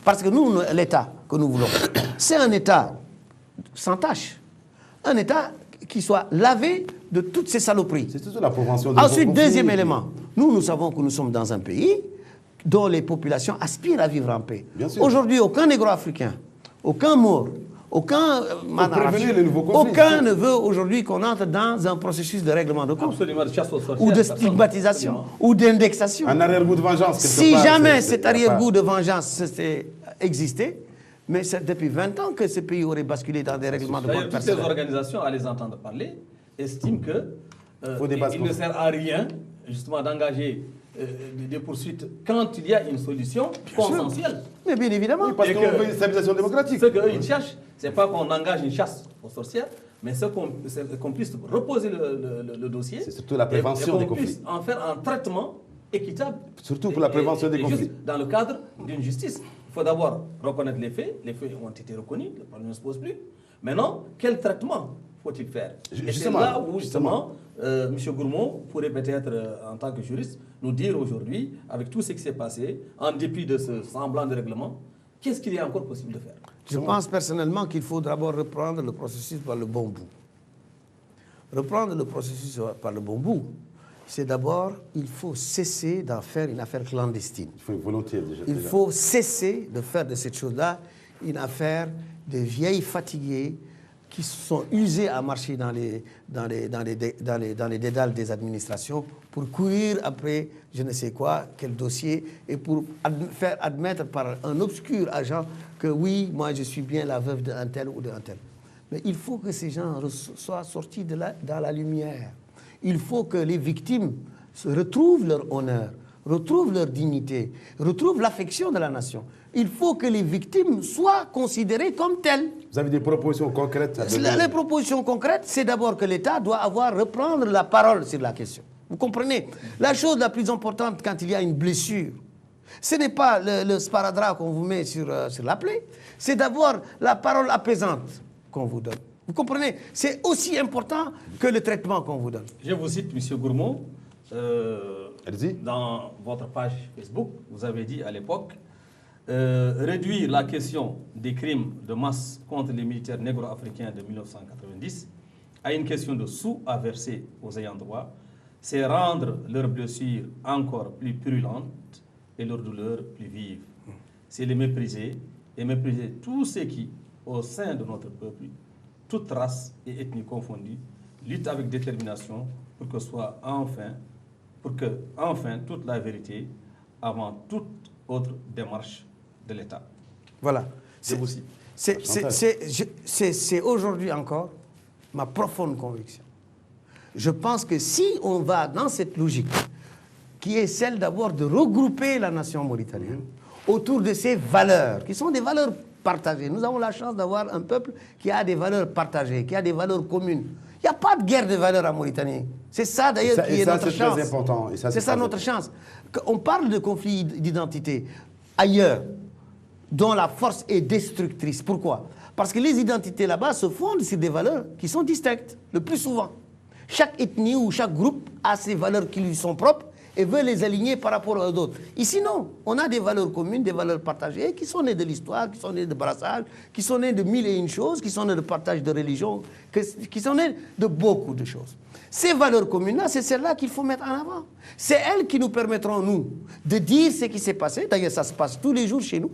S2: Parce que nous, l'État que nous voulons, c'est un État sans tâche, un État qui soit lavé de toutes ces saloperies.
S1: C'est surtout la prévention de
S2: Ensuite, deuxième élément, nous savons que nous sommes dans un pays dont les populations aspirent à vivre en paix. Aujourd'hui, aucun négro-africain, aucun Maure, aucun aucun ne veut aujourd'hui qu'on entre dans un processus de règlement de compte, ou de stigmatisation, ou d'indexation.
S1: Un arrière-goût de vengeance.
S2: Si jamais cet arrière-goût de vengeance existait, mais c'est depuis 20 ans que ce pays aurait basculé dans des règlements de compte personnels.
S3: Toutes ces organisations, à les entendre parler, estiment qu'il ne sert à rien, justement, d'engager des poursuites quand il y a une solution consensuelle.
S2: Mais bien évidemment.
S1: Oui, parce qu'on veut une stabilisation démocratique.
S3: Ce qu'eux, ils cherchent, ce n'est pas qu'on engage une chasse aux sorcières, mais qu'on puisse reposer le dossier.
S1: C'est surtout la prévention des conflits.
S3: Et qu'on puisse en faire un traitement équitable.
S1: Surtout pour la prévention des conflits.
S3: Dans le cadre d'une justice. Il faut d'abord reconnaître les faits. Les faits ont été reconnus, le problème ne se pose plus. Maintenant, quel traitement faut-il faire? Et c'est là où, justement, M. Gourmont pourrait peut-être, en tant que juriste, nous dire aujourd'hui, avec tout ce qui s'est passé, en dépit de ce semblant de règlement, qu'est-ce qu'il est encore possible de faire?
S2: Je pense personnellement qu'il faut d'abord reprendre le processus par le bon bout. Reprendre le processus par le bon bout, c'est d'abord, il faut cesser d'en faire une affaire clandestine.
S1: Il faut une volonté déjà.
S2: Il faut cesser de faire de cette chose-là une affaire de vieilles fatiguées qui sont usées à marcher dans les dédales des administrations pour courir après je ne sais quoi, quel dossier, et pour faire admettre par un obscur agent que oui, moi je suis bien la veuve d'un tel ou d'un tel. Mais il faut que ces gens soient sortis dans la lumière. Il faut que les victimes retrouvent leur honneur, retrouvent leur dignité, retrouvent l'affection de la nation. Il faut que les victimes soient considérées comme telles.
S1: Vous avez des propositions concrètes à donner?
S2: Les propositions concrètes, c'est d'abord que l'État doit reprendre la parole sur la question. Vous comprenez? La chose la plus importante quand il y a une blessure, ce n'est pas le sparadrap qu'on vous met sur la plaie, c'est d'abord la parole apaisante qu'on vous donne. Vous comprenez? C'est aussi important que le traitement qu'on vous donne.
S3: Je vous cite, M. Gourmont, dans votre page Facebook, vous avez dit à l'époque, réduire la question des crimes de masse contre les militaires négro-africains de 1990 à une question de sous à verser aux ayants droit, c'est rendre leurs blessures encore plus purulentes et leurs douleurs plus vives. C'est les mépriser et mépriser tous ceux qui, au sein de notre peuple, toute race et ethnie confondues, luttent avec détermination pour que enfin toute la vérité avant toute autre démarche de l'État.
S2: Voilà. C'est aujourd'hui encore ma profonde conviction. Je pense que si on va dans cette logique, qui est celle d'abord de regrouper la nation mauritanienne autour de ses valeurs, qui sont des valeurs partagées. Nous avons la chance d'avoir un peuple qui a des valeurs partagées, qui a des valeurs communes. Il n'y a pas de guerre de valeurs en Mauritanie. C'est ça d'ailleurs qui est notre chance.
S1: Très important.
S2: C'est ça notre chance. On parle de conflits d'identité ailleurs, dont la force est destructrice. Pourquoi? Parce que les identités là-bas se fondent sur des valeurs qui sont distinctes, le plus souvent. Chaque ethnie ou chaque groupe a ses valeurs qui lui sont propres et veut les aligner par rapport aux autres. Ici, non. On a des valeurs communes, des valeurs partagées, qui sont nées de l'histoire, qui sont nées de brassage, qui sont nées de mille et une choses, qui sont nées de partage de religion, qui sont nées de beaucoup de choses. Ces valeurs communes-là, c'est celles-là qu'il faut mettre en avant. C'est elles qui nous permettront, nous, de dire ce qui s'est passé. D'ailleurs, ça se passe tous les jours chez nous.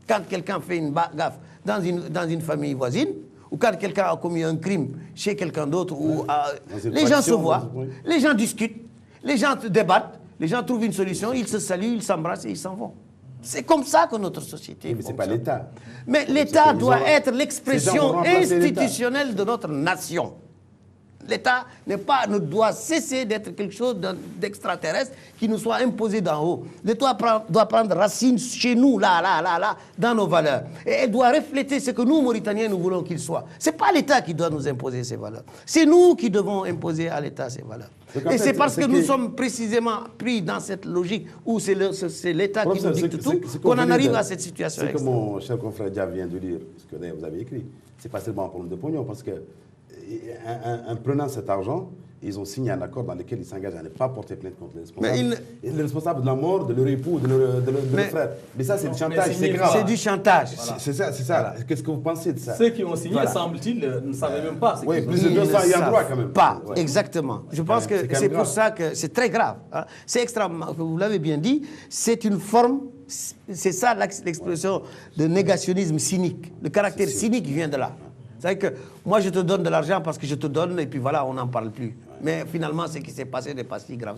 S2: Quand quelqu'un fait une gaffe dans une famille voisine, ou quand quelqu'un a commis un crime chez quelqu'un d'autre, les gens se voient, les gens discutent, les gens débattent, les gens trouvent une solution, ils se saluent, ils s'embrassent et ils s'en vont. C'est comme ça que notre société
S1: fonctionne. Mais ce n'est pas l'État.
S2: Mais l'État doit être l'expression institutionnelle de notre nation. L'État ne doit cesser d'être quelque chose d'extraterrestre qui nous soit imposé d'en haut. L'État doit prendre racine chez nous, là, dans nos valeurs. Et elle doit refléter ce que nous, Mauritaniens, nous voulons qu'il soit. Ce n'est pas l'État qui doit nous imposer ces valeurs. C'est nous qui devons imposer à l'État ces valeurs. Et c'est parce que nous sommes précisément pris dans cette logique où c'est l'État qui nous dicte tout qu'on en arrive à cette situation.
S1: C'est que mon cher confrère Dia vient de lire, ce que vous avez écrit. Ce n'est pas seulement un problème de pognon, parce que en prenant cet argent, ils ont signé un accord dans lequel ils s'engagent à ne pas porter plainte contre les responsables de la mort de leur époux, de leur frère. Mais ça, c'est du chantage, c'est grave.
S2: C'est du chantage.
S1: Voilà. C'est ça. Voilà. Qu'est-ce que vous pensez de ça?
S3: Ceux qui ont signé, semble-t il, ne savaient même pas.
S1: Oui, plus de 200 ayants droit quand même.
S2: Pas, exactement. Je pense que c'est pour ça que c'est très grave. Hein. C'est extrêmement, vous l'avez bien dit, c'est une forme, c'est ça l'expression de négationnisme cynique. Le caractère cynique vient de là. C'est-à-dire que moi, je te donne de l'argent parce que je te donne et puis voilà, on n'en parle plus. Mais finalement, ce qui s'est passé n'est pas si grave,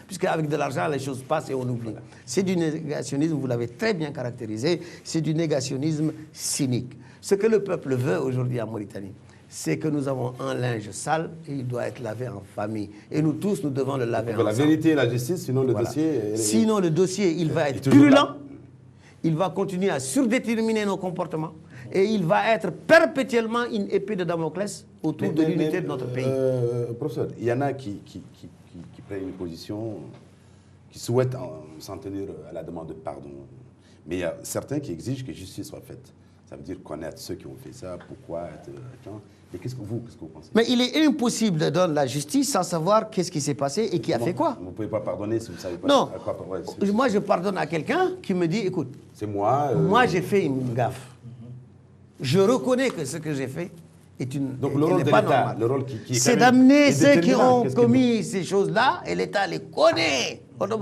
S2: puisque avec de l'argent, les choses passent et on oublie. C'est du négationnisme, vous l'avez très bien caractérisé, c'est du négationnisme cynique. Ce que le peuple veut aujourd'hui en Mauritanie, c'est que nous avons un linge sale et il doit être lavé en famille. Et nous tous, nous devons le laver ensemble.
S1: La vérité et la justice, sinon le dossier...
S2: Sinon le dossier, il va être purulent, il va continuer à surdéterminer nos comportements. Et il va être perpétuellement une épée de Damoclès autour de l'unité de notre pays.
S1: Professeur, il y en a qui prennent une position, qui souhaitent s'en tenir à la demande de pardon. Mais il y a certains qui exigent que justice soit faite. Ça veut dire connaître ceux qui ont fait ça, pourquoi, mais qu'est-ce que vous pensez? Mais
S2: il est impossible de donner la justice sans savoir qu'est-ce qui s'est passé et qui a fait quoi.
S1: Vous ne pouvez pas pardonner si vous ne savez pas
S2: à
S1: quoi pardonner.
S2: Moi, je pardonne à quelqu'un qui me dit, écoute,
S1: c'est moi.
S2: Moi, j'ai fait une gaffe. Je reconnais que ce que j'ai fait est une.
S1: Donc le rôle de l'État, le rôle qui est
S2: c'est d'amener ceux qui ont commis ces choses-là et l'État les connaît. Donc,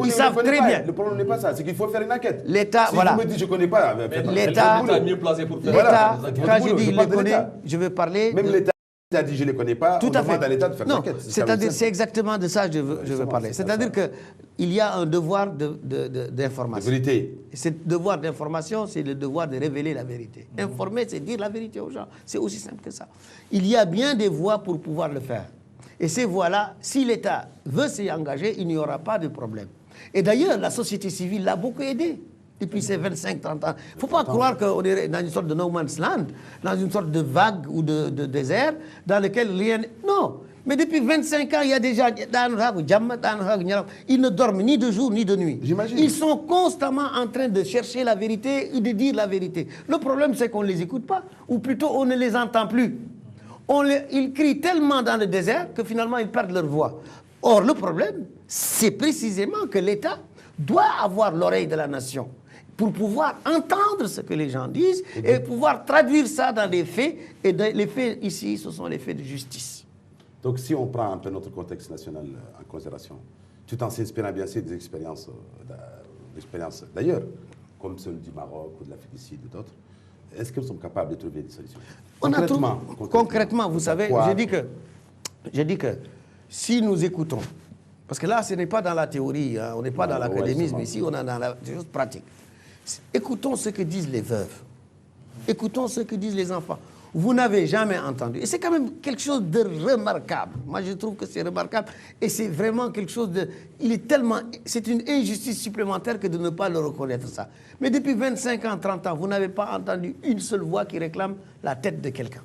S2: ils savent très bien.
S1: Le problème n'est pas ça, c'est qu'il faut faire une enquête.
S2: L'État,
S1: si vous me dites je ne connais pas,
S2: l'État
S3: est mieux placé pour faire.
S2: L'État, quand je dis il les connaît, je veux parler.
S1: Même l'État a dit je ne les connais pas,
S2: tout
S1: on demande à l'État de faire l'enquête.
S2: C'est-à-dire, c'est exactement de ça que je veux parler. C'est-à-dire qu'il y a un devoir d'information.
S1: De vérité.
S2: Et ce devoir d'information, c'est le devoir de révéler la vérité. Informer, c'est dire la vérité aux gens. C'est aussi simple que ça. Il y a bien des voies pour pouvoir le faire. Et ces voies-là, si l'État veut s'y engager, il n'y aura pas de problème. Et d'ailleurs, la société civile l'a beaucoup aidé depuis ces 25-30 ans. Il ne faut pas croire qu'on est dans une sorte de no man's land, dans une sorte de vague ou de désert dans lequel rien... Non. Mais depuis 25 ans, il y a déjà... Ils ne dorment ni de jour ni de nuit. Ils sont constamment en train de chercher la vérité et de dire la vérité. Le problème, c'est qu'on ne les écoute pas, ou plutôt on ne les entend plus. Ils crient tellement dans le désert que finalement, ils perdent leur voix. Or, le problème, c'est précisément que l'État doit avoir l'oreille de la nation pour pouvoir entendre ce que les gens disent et pouvoir traduire ça dans des faits. Et les faits ici, ce sont les faits de justice.
S1: Donc si on prend un peu notre contexte national en considération, tout en s'inspirant bien sûr des expériences d'ailleurs, comme celle du Maroc ou de l'Afrique du Sud et d'autres, est-ce que nous sommes capables de trouver des solutions?
S2: Concrètement, vous savez, j'ai dit que si nous écoutons, parce que là, ce n'est pas dans la théorie, hein, on n'est pas dans l'académisme ici, on est dans la chose pratique. Écoutons ce que disent les veuves. Écoutons ce que disent les enfants. Vous n'avez jamais entendu. Et c'est quand même quelque chose de remarquable. Moi, je trouve que c'est remarquable. Et c'est vraiment quelque chose de... C'est une injustice supplémentaire que de ne pas le reconnaître, ça. Mais depuis 25 ans, 30 ans, vous n'avez pas entendu une seule voix qui réclame la tête de quelqu'un.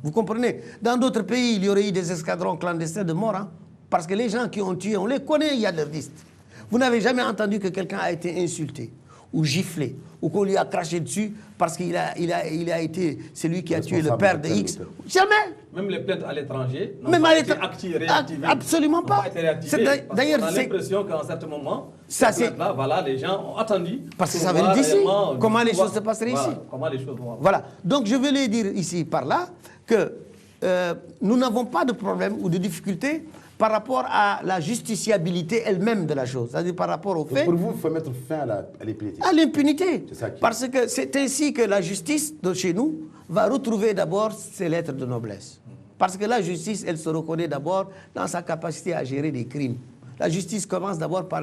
S2: Vous comprenez? Dans d'autres pays, il y aurait eu des escadrons clandestins de morts. Hein, parce que les gens qui ont tué, on les connaît, il y a des listes. Vous n'avez jamais entendu que quelqu'un a été insulté ou giflé ou qu'on lui a craché dessus parce qu'il a été celui qui a tué le père de X. Jamais.
S3: Même les plaintes à l'étranger n'ont pas été réactivées.
S2: Absolument pas.
S3: D'ailleurs, on a l'impression qu'à un certain moment, là, voilà, les gens ont attendu.
S2: Parce que ça vient d'ici. Comment les choses se passeraient ici.
S3: Comment les choses vont.
S2: Voilà. Donc je voulais dire ici, par là, que nous n'avons pas de problème ou de difficulté par rapport à la justiciabilité elle-même de la chose, c'est-à-dire par rapport au fait...
S1: Pour vous, il faut mettre fin à l'impunité.
S2: À l'impunité. Parce que c'est ainsi que la justice de chez nous va retrouver d'abord ses lettres de noblesse. Parce que la justice, elle se reconnaît d'abord dans sa capacité à gérer des crimes. La justice commence d'abord par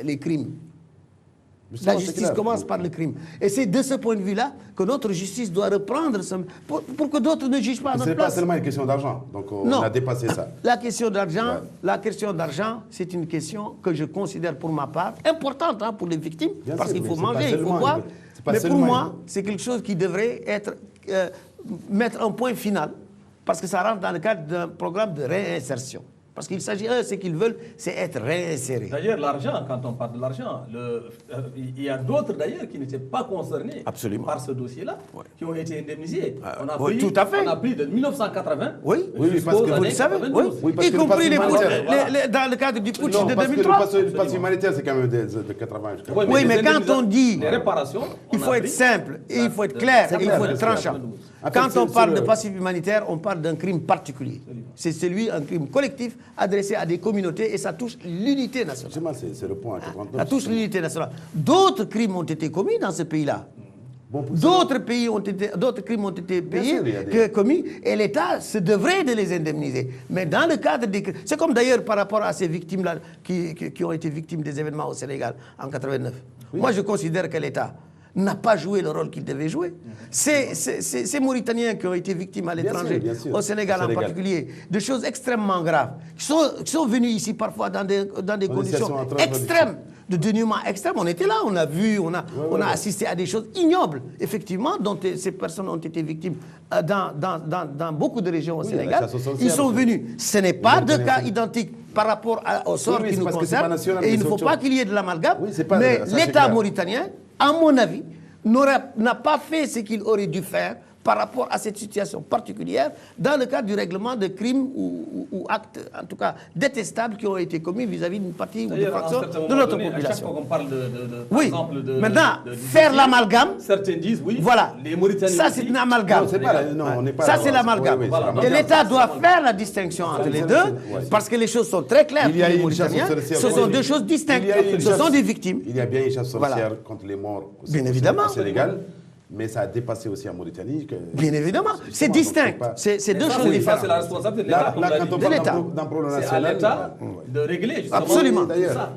S2: les crimes. La justice commence par le crime. Et c'est de ce point de vue-là que notre justice doit reprendre pour que d'autres ne jugent pas à notre place.
S1: Ce n'est pas seulement une question d'argent. Donc on a dépassé ça.
S2: La question d'argent, c'est une question que je considère pour ma part importante pour les victimes. Bien parce qu'il faut manger, il faut boire. Mais pour moi, c'est quelque chose qui devrait être mettre un point final. Parce que ça rentre dans le cadre d'un programme de réinsertion. Parce qu'il s'agit, ce qu'ils veulent, c'est être réinsérés.
S3: D'ailleurs, l'argent, quand on parle de l'argent, il y a d'autres d'ailleurs qui n'étaient pas concernés par ce dossier-là, qui ont été indemnisés. On a pris,
S2: tout à fait.
S3: On a pris de 1980
S2: parce que vous le savez, y compris dans le cadre du putsch de 2003.
S1: Parce que le pass humanitaire, c'est quand même de 80.
S2: Oui, mais quand on dit,
S3: les réparations,
S2: il faut être simple, et il faut être clair, et il faut être tranchant. Quand on parle de passif humanitaire, on parle d'un crime particulier. C'est un crime collectif adressé à des communautés et ça touche l'unité nationale.
S1: C'est le point.
S2: Ça touche l'unité nationale. D'autres crimes ont été commis dans ce pays-là. D'autres crimes ont été commis et l'État se devrait de les indemniser. Mais dans le cadre des crimes... C'est comme d'ailleurs par rapport à ces victimes-là qui ont été victimes des événements au Sénégal en 89. Moi, je considère que l'État n'a pas joué le rôle qu'il devait jouer. Ces Mauritaniens qui ont été victimes à l'étranger, au Sénégal en particulier, de choses extrêmement graves, qui sont venus ici parfois dans des conditions extrêmes, de dénuement extrême. On était là, on a vu, on a assisté à des choses ignobles, effectivement, dont ces personnes ont été victimes dans beaucoup de régions au Sénégal. Ils sont venus. Ce n'est pas de cas identiques par rapport au sort qui nous concerne. Et il ne faut pas qu'il y ait de l'amalgame. Mais l'État mauritanien, à mon avis, n'a pas fait ce qu'il aurait dû faire par rapport à cette situation particulière dans le cadre du règlement de crimes ou actes, en tout cas détestables, qui ont été commis vis-à-vis d'une partie ou d'une fraction de notre population.
S3: À chaque fois qu'on parle par exemple,
S2: maintenant, faire l'amalgame,
S3: certains disent oui,
S2: voilà,
S3: les Mauritaniens
S2: ça c'est un amalgame. Ça c'est l'amalgame. Et l'État doit faire la distinction entre les deux, parce que les choses sont très claires pour les Mauritaniens. Ce sont deux choses distinctes. Ce sont des victimes.
S1: Il y a bien une chasse sorcière contre les morts au Sénégal. Mais ça a dépassé aussi en Mauritanie.
S2: Bien évidemment, c'est distinct. C'est deux choses différentes.
S3: C'est la responsabilité de l'État.
S1: Là, quand on parle d'un problème national,
S3: c'est à l'État de régler justement.
S2: Absolument.
S1: D'ailleurs,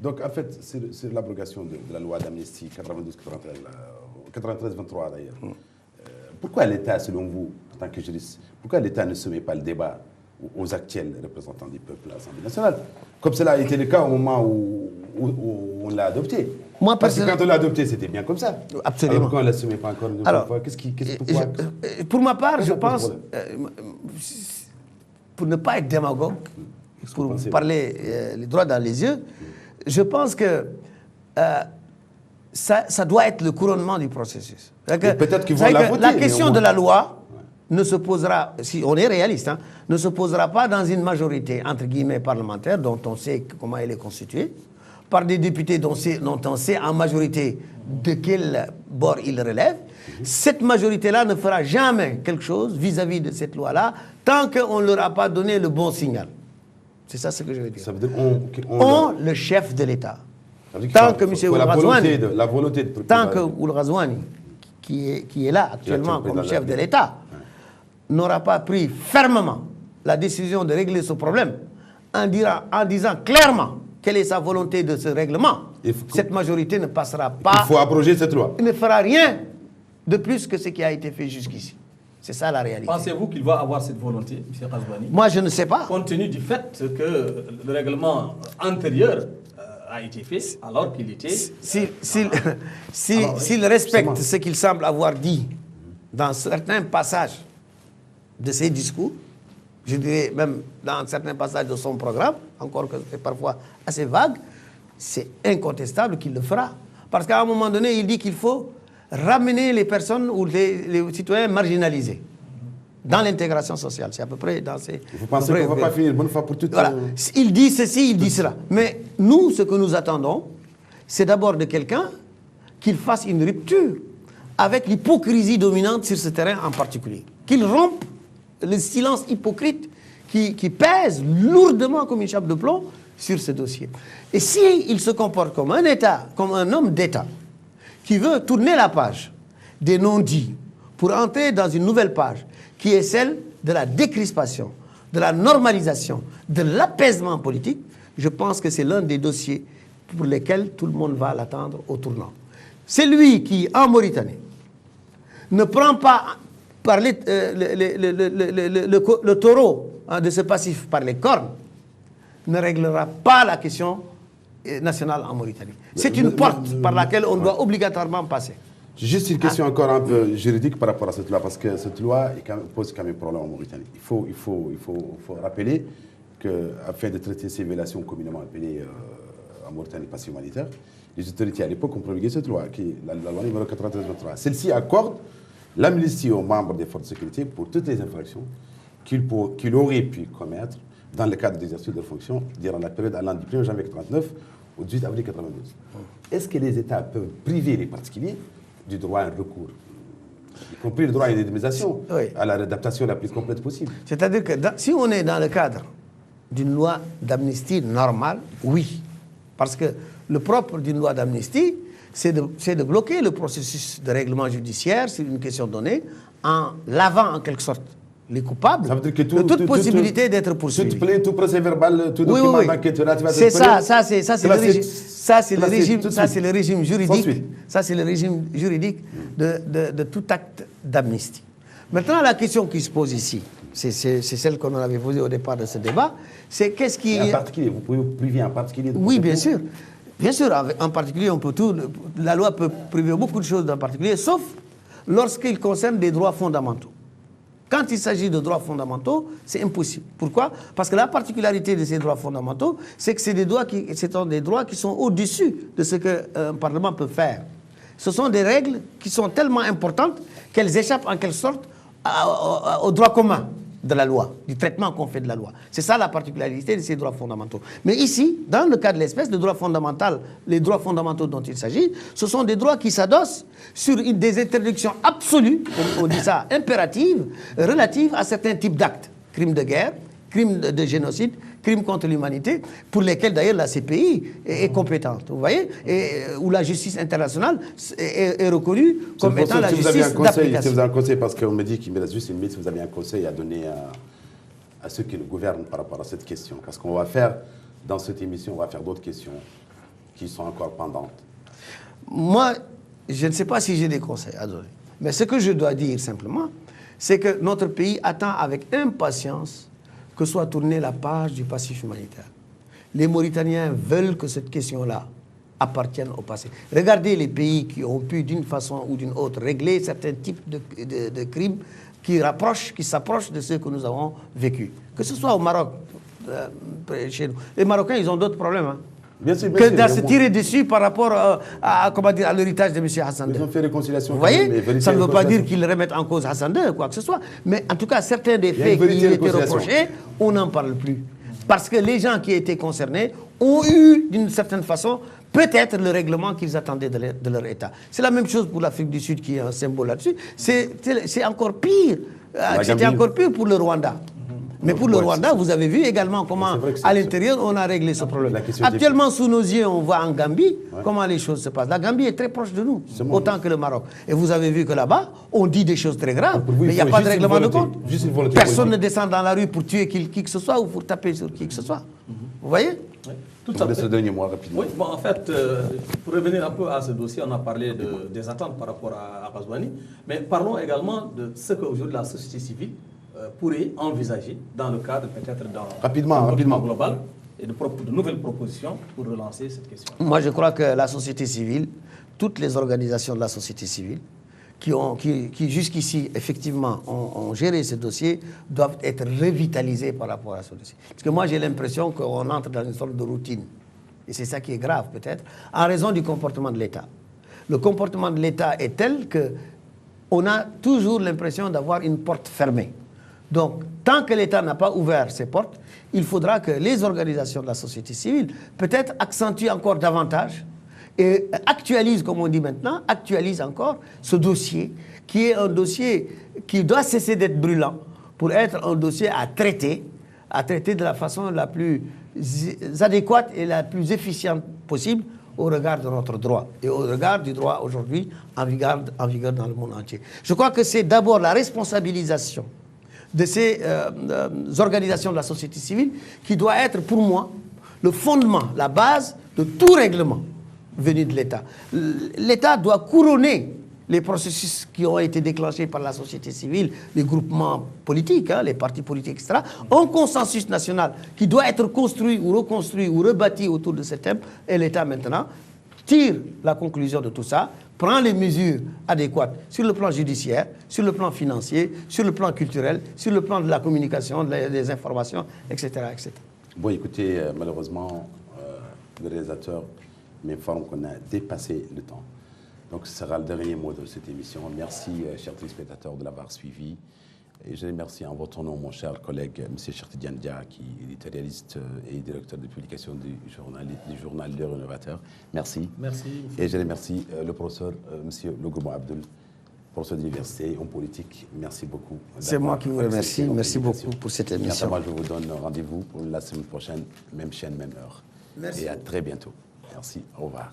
S1: donc en fait, c'est l'abrogation de la loi d'amnistie 93-23 d'ailleurs. Pourquoi l'État, selon vous, en tant que juriste, pourquoi l'État ne soumet pas le débat aux actuels représentants du peuple à l'Assemblée nationale, comme cela a été le cas au moment où on l'a adopté? Parce que quand on l'a adopté, c'était bien comme ça.
S2: Absolument.
S1: Alors quand on ne l'assumait pas encore une fois, pourquoi
S2: pour ma part, je pense, pour ne pas être démagogue, pour parler les droits dans les yeux, je pense que ça doit être le couronnement du processus.
S1: Peut-être qu'ils vont la voter.
S2: La question de la loi ne se posera, si on est réaliste, ne se posera pas dans une majorité, entre guillemets, parlementaire, dont on sait comment elle est constituée, par des députés dont on sait en majorité de quel bord ils relèvent. Cette majorité-là ne fera jamais quelque chose vis-à-vis de cette loi-là tant qu'on ne leur a pas donné le bon signal. C'est ça ce que je veux dire.
S1: Ça veut dire
S2: le chef de l'État. Tant que M. Oulrazouani, tant que Oulrazouani, qui est là actuellement comme chef de l'État, n'aura pas pris fermement la décision de régler ce problème en disant clairement quelle est sa volonté de ce règlement, cette majorité ne passera pas.
S1: Il faut abroger cette loi.
S2: Il ne fera rien de plus que ce qui a été fait jusqu'ici. C'est ça la réalité.
S3: Pensez-vous qu'il va avoir cette volonté, M. Ghazouani?
S2: Moi, je ne sais pas.
S3: Compte tenu du fait que le règlement antérieur a été fait alors qu'il était...
S2: S'il respecte ce qu'il semble avoir dit dans certains passages de ses discours, je dirais même dans certains passages de son programme, encore que c'est parfois assez vague, c'est incontestable qu'il le fera. Parce qu'à un moment donné, il dit qu'il faut ramener les personnes ou les citoyens marginalisés dans l'intégration sociale. C'est à peu près dans ces...
S1: Vous pensez qu'on ne va pas finir une bonne fois pour toutes?
S2: Voilà. Il dit ceci, il dit cela. Mais nous, ce que nous attendons, c'est d'abord de quelqu'un qu'il fasse une rupture avec l'hypocrisie dominante sur ce terrain en particulier. Qu'il rompe le silence hypocrite qui pèse lourdement comme une chape de plomb sur ce dossier. Et s'il se comporte comme un État, comme un homme d'État, qui veut tourner la page des non-dits pour entrer dans une nouvelle page, qui est celle de la décrispation, de la normalisation, de l'apaisement politique, je pense que c'est l'un des dossiers pour lesquels tout le monde va l'attendre au tournant. C'est lui qui, en Mauritanie, ne prend pas par le taureau de ce passif par les cornes, ne réglera pas la question nationale en Mauritanie. C'est une porte par laquelle on doit obligatoirement passer.
S1: Juste une question encore un peu juridique par rapport à cette loi, parce que cette loi pose quand même problème en Mauritanie. Il faut rappeler qu'afin de traiter ces violations communément appelées en Mauritanie passif humanitaire, les autorités à l'époque ont promulgué cette loi, qui est la loi numéro 93-23. Celle-ci accorde l'amnistie aux membres des forces de sécurité pour toutes les infractions qu'ils auraient pu commettre dans le cadre d'exercice de fonctions durant la période allant du 1er janvier 1989 au 18 avril 1992. Est-ce que les États peuvent priver les particuliers du droit à un recours, y compris le droit à une indemnisation, à la réadaptation la plus complète possible?
S2: C'est-à-dire que si on est dans le cadre d'une loi d'amnistie normale, oui. Parce que le propre d'une loi d'amnistie, c'est de bloquer le processus de règlement judiciaire sur une question donnée en lavant en quelque sorte les coupables de toute possibilité d'être poursuivis.
S1: Toute plainte, tout procès verbal, tout document d'enquête.
S2: C'est ça, c'est le régime juridique. Ça, c'est le régime juridique de tout acte d'amnistie. Maintenant, la question qui se pose ici, c'est celle qu'on avait posée au départ de ce débat, c'est qu'est-ce qui...
S1: En particulier, vous pouvez priver en particulier de...
S2: Oui, bien sûr. Bien sûr, en particulier, on peut tout... La loi peut priver beaucoup de choses en particulier, sauf lorsqu'il concerne des droits fondamentaux. Quand il s'agit de droits fondamentaux, c'est impossible. Pourquoi? Parce que la particularité de ces droits fondamentaux, c'est que c'est des droits qui sont au-dessus de ce qu'un Parlement peut faire. Ce sont des règles qui sont tellement importantes qu'elles échappent en quelque sorte au droit commun de la loi, du traitement qu'on fait de la loi. C'est ça la particularité de ces droits fondamentaux. Mais ici, dans le cas de l'espèce, les droits fondamentaux dont il s'agit, ce sont des droits qui s'adossent sur des interdictions absolues, on dit ça, impératives, relatives à certains types d'actes. Crimes de guerre, crimes de génocide, crimes contre l'humanité, pour lesquels d'ailleurs la CPI est compétente, vous voyez, et où la justice internationale est reconnue comme étant la justice d'application.
S1: Si vous avez un conseil, parce qu'on me dit qu'il me reste juste une minute, si vous avez un conseil à donner à ceux qui nous gouvernent par rapport à cette question, parce qu'on va faire, dans cette émission, on va faire d'autres questions qui sont encore pendantes.
S2: Moi, je ne sais pas si j'ai des conseils à donner, mais ce que je dois dire simplement, c'est que notre pays attend avec impatience que soit tournée la page du passif humanitaire. Les Mauritaniens veulent que cette question-là appartienne au passé. Regardez les pays qui ont pu, d'une façon ou d'une autre, régler certains types de crimes qui s'approchent de ceux que nous avons vécus. Que ce soit au Maroc, chez nous. Les Marocains, ils ont d'autres problèmes. Hein.
S1: Bien sûr,
S2: que de se tirer dessus par rapport à l'héritage de M. Hassan II.
S1: Ils ont fait réconciliation.
S2: Vous voyez, ça ne veut pas dire qu'ils remettent en cause Hassan II, quoi que ce soit. Mais en tout cas, certains des faits qui étaient reprochés, on n'en parle plus. Parce que les gens qui étaient concernés ont eu, d'une certaine façon, peut-être le règlement qu'ils attendaient de leur État. C'est la même chose pour l'Afrique du Sud, qui est un symbole là-dessus. C'est encore pire. C'était encore pire pour le Rwanda. Mais pour le Rwanda, vous avez vu également comment, à l'intérieur, on a réglé ce problème. Actuellement, sous nos yeux, on voit en Gambie comment les choses se passent. La Gambie est très proche de nous, autant que le Maroc. Et vous avez vu que là-bas, on dit des choses très graves, mais il n'y a pas de règlement de compte. Personne ne descend dans la rue pour tuer qui que ce soit ou pour taper sur qui que ce soit. Vous voyez?
S1: Tout ça. Ce dernier mois, rapidement.
S3: Oui, bon, en fait, pour revenir un peu à ce dossier, on a parlé des attentes par rapport à Ghazouani, mais parlons également de ce qu'aujourd'hui la société civile pourrait envisager dans le cadre peut-être d'un rapidement global et de nouvelles propositions pour relancer cette question.
S2: Moi, je crois que la société civile, toutes les organisations de la société civile, qui jusqu'ici, effectivement, ont géré ce dossier, doivent être revitalisés par rapport à ce dossier. Parce que moi, j'ai l'impression qu'on entre dans une sorte de routine. Et c'est ça qui est grave, peut-être, en raison du comportement de l'État. Le comportement de l'État est tel qu'on a toujours l'impression d'avoir une porte fermée. Donc, tant que l'État n'a pas ouvert ses portes, il faudra que les organisations de la société civile, peut-être, accentuent encore davantage et actualisent, comme on dit maintenant, actualisent encore ce dossier, qui est un dossier qui doit cesser d'être brûlant pour être un dossier à traiter de la façon la plus adéquate et la plus efficiente possible au regard de notre droit et au regard du droit aujourd'hui en vigueur dans le monde entier. Je crois que c'est d'abord la responsabilisation de ces organisations de la société civile qui doit être pour moi le fondement, la base de tout règlement venu de l'État. L'État doit couronner les processus qui ont été déclenchés par la société civile, les groupements politiques, les partis politiques, etc., un consensus national qui doit être construit ou reconstruit ou rebâti autour de ce thème, et l'État maintenant tire la conclusion de tout ça, prend les mesures adéquates sur le plan judiciaire, sur le plan financier, sur le plan culturel, sur le plan de la communication, des informations, etc., etc.
S1: Bon, écoutez, malheureusement, le réalisateur m'informe qu'on a dépassé le temps. Donc, ce sera le dernier mot de cette émission. Merci, chers téléspectateurs, de l'avoir suivi. Et je remercie en votre nom mon cher collègue, M. Chertidiane Dia, qui est éditorialiste et directeur de publication du journal Le Rénovateur. Merci.
S3: Merci.
S1: Et je remercie le professeur, M. Logoumo Abdoul, professeur d'université en politique. Merci beaucoup.
S2: C'est moi qui vous remercie. Merci beaucoup pour cette émission.
S1: Moi, je vous donne rendez-vous pour la semaine prochaine, même chaîne, même heure.
S2: Merci.
S1: Et à très bientôt. Merci. Au revoir.